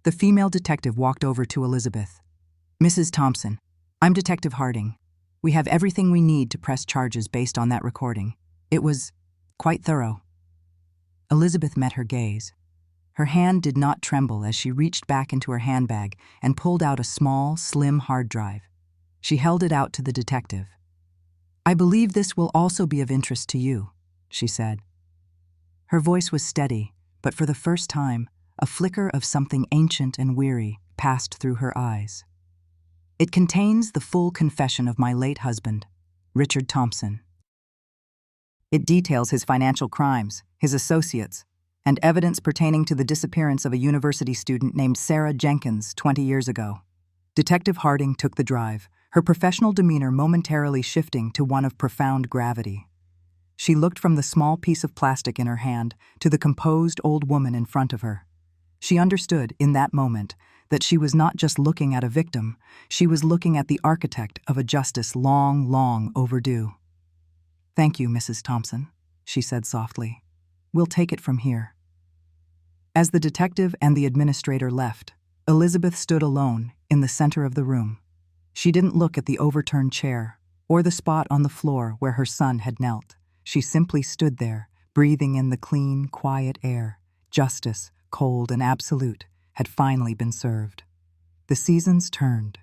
The female detective walked over to Elizabeth. "Mrs. Thompson, I'm Detective Harding. We have everything we need to press charges based on that recording. It was quite thorough." Elizabeth met her gaze. Her hand did not tremble as she reached back into her handbag and pulled out a small, slim hard drive. She held it out to the detective. "I believe this will also be of interest to you," she said. Her voice was steady, but for the first time, a flicker of something ancient and weary passed through her eyes. "It contains the full confession of my late husband, Richard Thompson. It details his financial crimes, his associates, and evidence pertaining to the disappearance of a university student named Sarah Jenkins 20 years ago. Detective Harding took the drive, her professional demeanor momentarily shifting to one of profound gravity. She looked from the small piece of plastic in her hand to the composed old woman in front of her. She understood, in that moment, that she was not just looking at a victim, she was looking at the architect of a justice long, long overdue. "Thank you, Mrs. Thompson," she said softly. "We'll take it from here." As the detective and the administrator left, Elizabeth stood alone in the center of the room. She didn't look at the overturned chair or the spot on the floor where her son had knelt. She simply stood there, breathing in the clean, quiet air. Justice, cold and absolute, had finally been served. The seasons turned.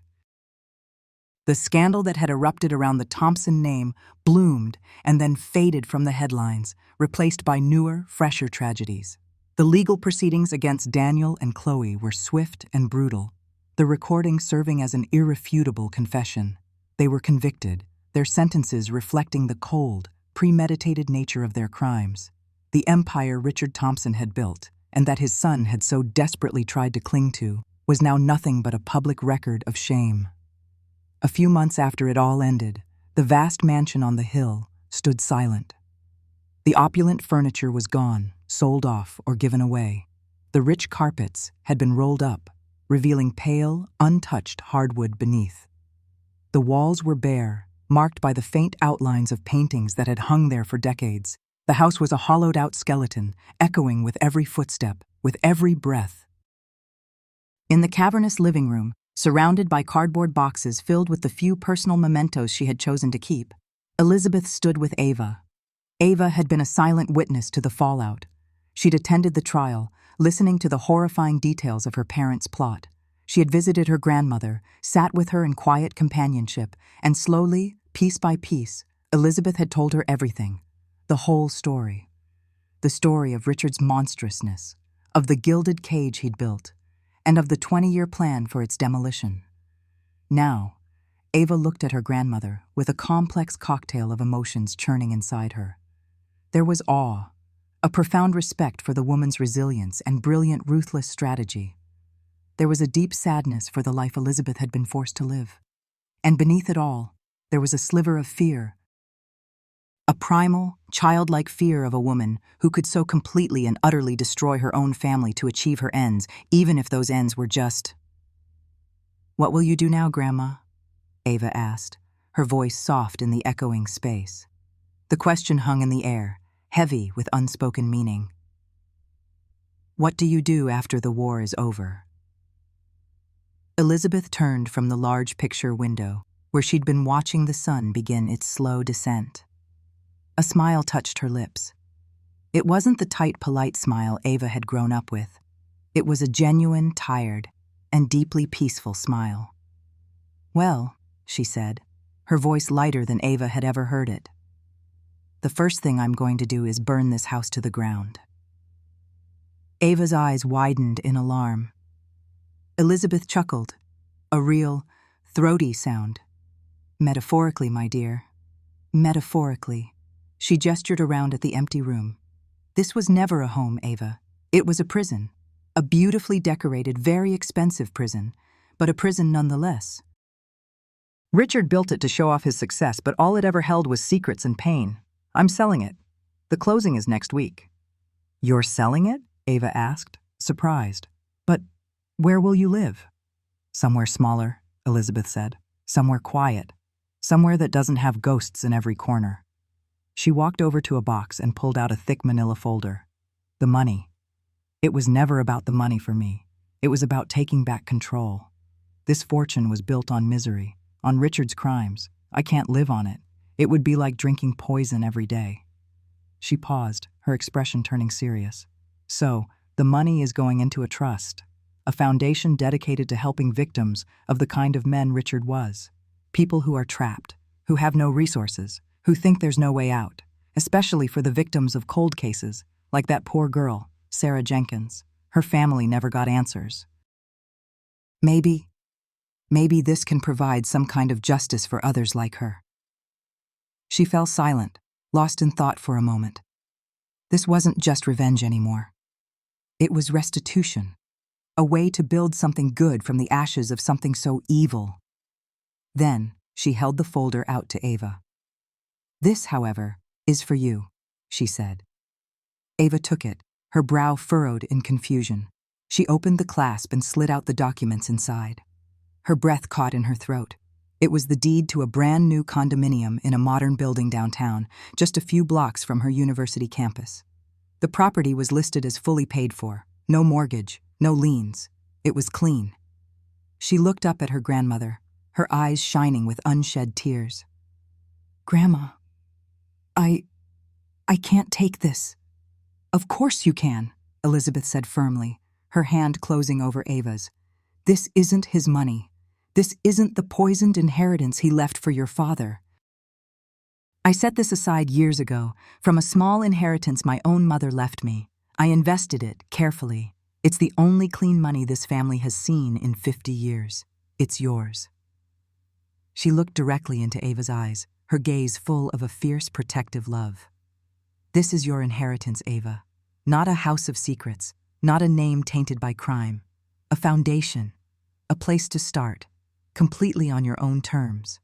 The scandal that had erupted around the Thompson name bloomed and then faded from the headlines, replaced by newer, fresher tragedies. The legal proceedings against Daniel and Chloe were swift and brutal, the recording serving as an irrefutable confession. They were convicted, their sentences reflecting the cold, premeditated nature of their crimes. The empire Richard Thompson had built, and that his son had so desperately tried to cling to, was now nothing but a public record of shame. A few months after it all ended, the vast mansion on the hill stood silent. The opulent furniture was gone, sold off, or given away. The rich carpets had been rolled up, revealing pale, untouched hardwood beneath. The walls were bare, marked by the faint outlines of paintings that had hung there for decades. The house was a hollowed-out skeleton, echoing with every footstep, with every breath. In the cavernous living room, surrounded by cardboard boxes filled with the few personal mementos she had chosen to keep, Elizabeth stood with Ava. Ava had been a silent witness to the fallout. She'd attended the trial, listening to the horrifying details of her parents' plot. She had visited her grandmother, sat with her in quiet companionship, and slowly, piece by piece, Elizabeth had told her everything, the whole story. The story of Richard's monstrousness, of the gilded cage he'd built, and of the 20-year plan for its demolition. Now, Ava looked at her grandmother with a complex cocktail of emotions churning inside her. There was awe, a profound respect for the woman's resilience and brilliant, ruthless strategy. There was a deep sadness for the life Elizabeth had been forced to live. And beneath it all, there was a sliver of fear. A primal, childlike fear of a woman who could so completely and utterly destroy her own family to achieve her ends, even if those ends were just. "What will you do now, Grandma?" Ava asked, her voice soft in the echoing space. The question hung in the air, heavy with unspoken meaning. "What do you do after the war is over?" Elizabeth turned from the large picture window, where she'd been watching the sun begin its slow descent. A smile touched her lips. It wasn't the tight, polite smile Ava had grown up with. It was a genuine, tired, and deeply peaceful smile. "Well," she said, her voice lighter than Ava had ever heard it, "the first thing I'm going to do is burn this house to the ground." Ava's eyes widened in alarm. Elizabeth chuckled, a real, throaty sound. "Metaphorically, my dear. Metaphorically." She gestured around at the empty room. "This was never a home, Ava. It was a prison. A beautifully decorated, very expensive prison, but a prison nonetheless. Richard built it to show off his success, but all it ever held was secrets and pain. I'm selling it. The closing is next week." "You're selling it?" Ava asked, surprised. "But where will you live?" "Somewhere smaller," Elizabeth said. "Somewhere quiet. Somewhere that doesn't have ghosts in every corner." She walked over to a box and pulled out a thick manila folder. "The money. It was never about the money for me. It was about taking back control. This fortune was built on misery, on Richard's crimes. I can't live on it. It would be like drinking poison every day." She paused, her expression turning serious. "So, the money is going into a trust, a foundation dedicated to helping victims of the kind of men Richard was. People who are trapped, who have no resources, who think there's no way out, especially for the victims of cold cases, like that poor girl, Sarah Jenkins. Her family never got answers. Maybe this can provide some kind of justice for others like her." She fell silent, lost in thought for a moment. This wasn't just revenge anymore. It was restitution, a way to build something good from the ashes of something so evil. Then she held the folder out to Ava. "This, however, is for you," she said. Ava took it, her brow furrowed in confusion. She opened the clasp and slid out the documents inside. Her breath caught in her throat. It was the deed to a brand new condominium in a modern building downtown, just a few blocks from her university campus. The property was listed as fully paid for, no mortgage, no liens. It was clean. She looked up at her grandmother, her eyes shining with unshed tears. "Grandma, I can't take this." "Of course you can," Elizabeth said firmly, her hand closing over Ava's. "This isn't his money. This isn't the poisoned inheritance he left for your father. I set this aside years ago, from a small inheritance my own mother left me. I invested it carefully. It's the only clean money this family has seen in 50 years. It's yours." She looked directly into Ava's eyes, her gaze full of a fierce, protective love. "This is your inheritance, Ava. Not a house of secrets, not a name tainted by crime. A foundation, a place to start, completely on your own terms.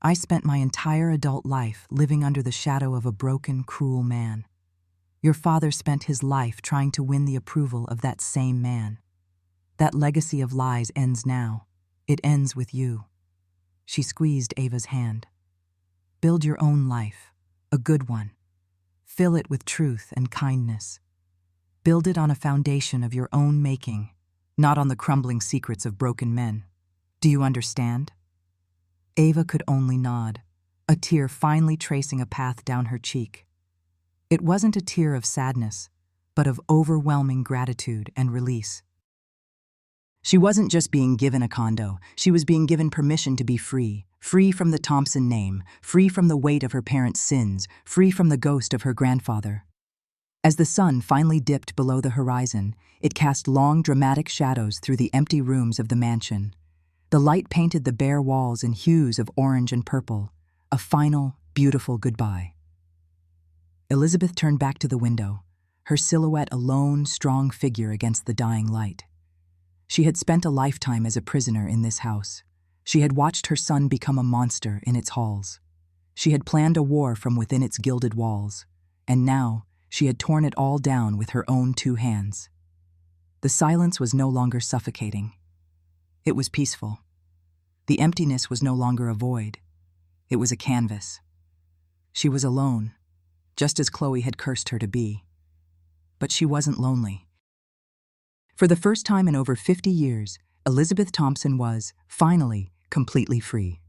I spent my entire adult life living under the shadow of a broken, cruel man. Your father spent his life trying to win the approval of that same man. That legacy of lies ends now. It ends with you." She squeezed Ava's hand. "Build your own life, a good one. Fill it with truth and kindness. Build it on a foundation of your own making, not on the crumbling secrets of broken men. Do you understand?" Ava could only nod, a tear finally tracing a path down her cheek. It wasn't a tear of sadness, but of overwhelming gratitude and release. She wasn't just being given a condo, she was being given permission to be free, free from the Thompson name, free from the weight of her parents' sins, free from the ghost of her grandfather. As the sun finally dipped below the horizon, it cast long, dramatic shadows through the empty rooms of the mansion. The light painted the bare walls in hues of orange and purple, a final, beautiful goodbye. Elizabeth turned back to the window, her silhouette a lone, strong figure against the dying light. She had spent a lifetime as a prisoner in this house. She had watched her son become a monster in its halls. She had planned a war from within its gilded walls, and now she had torn it all down with her own 2 hands. The silence was no longer suffocating. It was peaceful. The emptiness was no longer a void. It was a canvas. She was alone, just as Chloe had cursed her to be. But she wasn't lonely. For the first time in over 50 years, Elizabeth Thompson was, finally, completely free.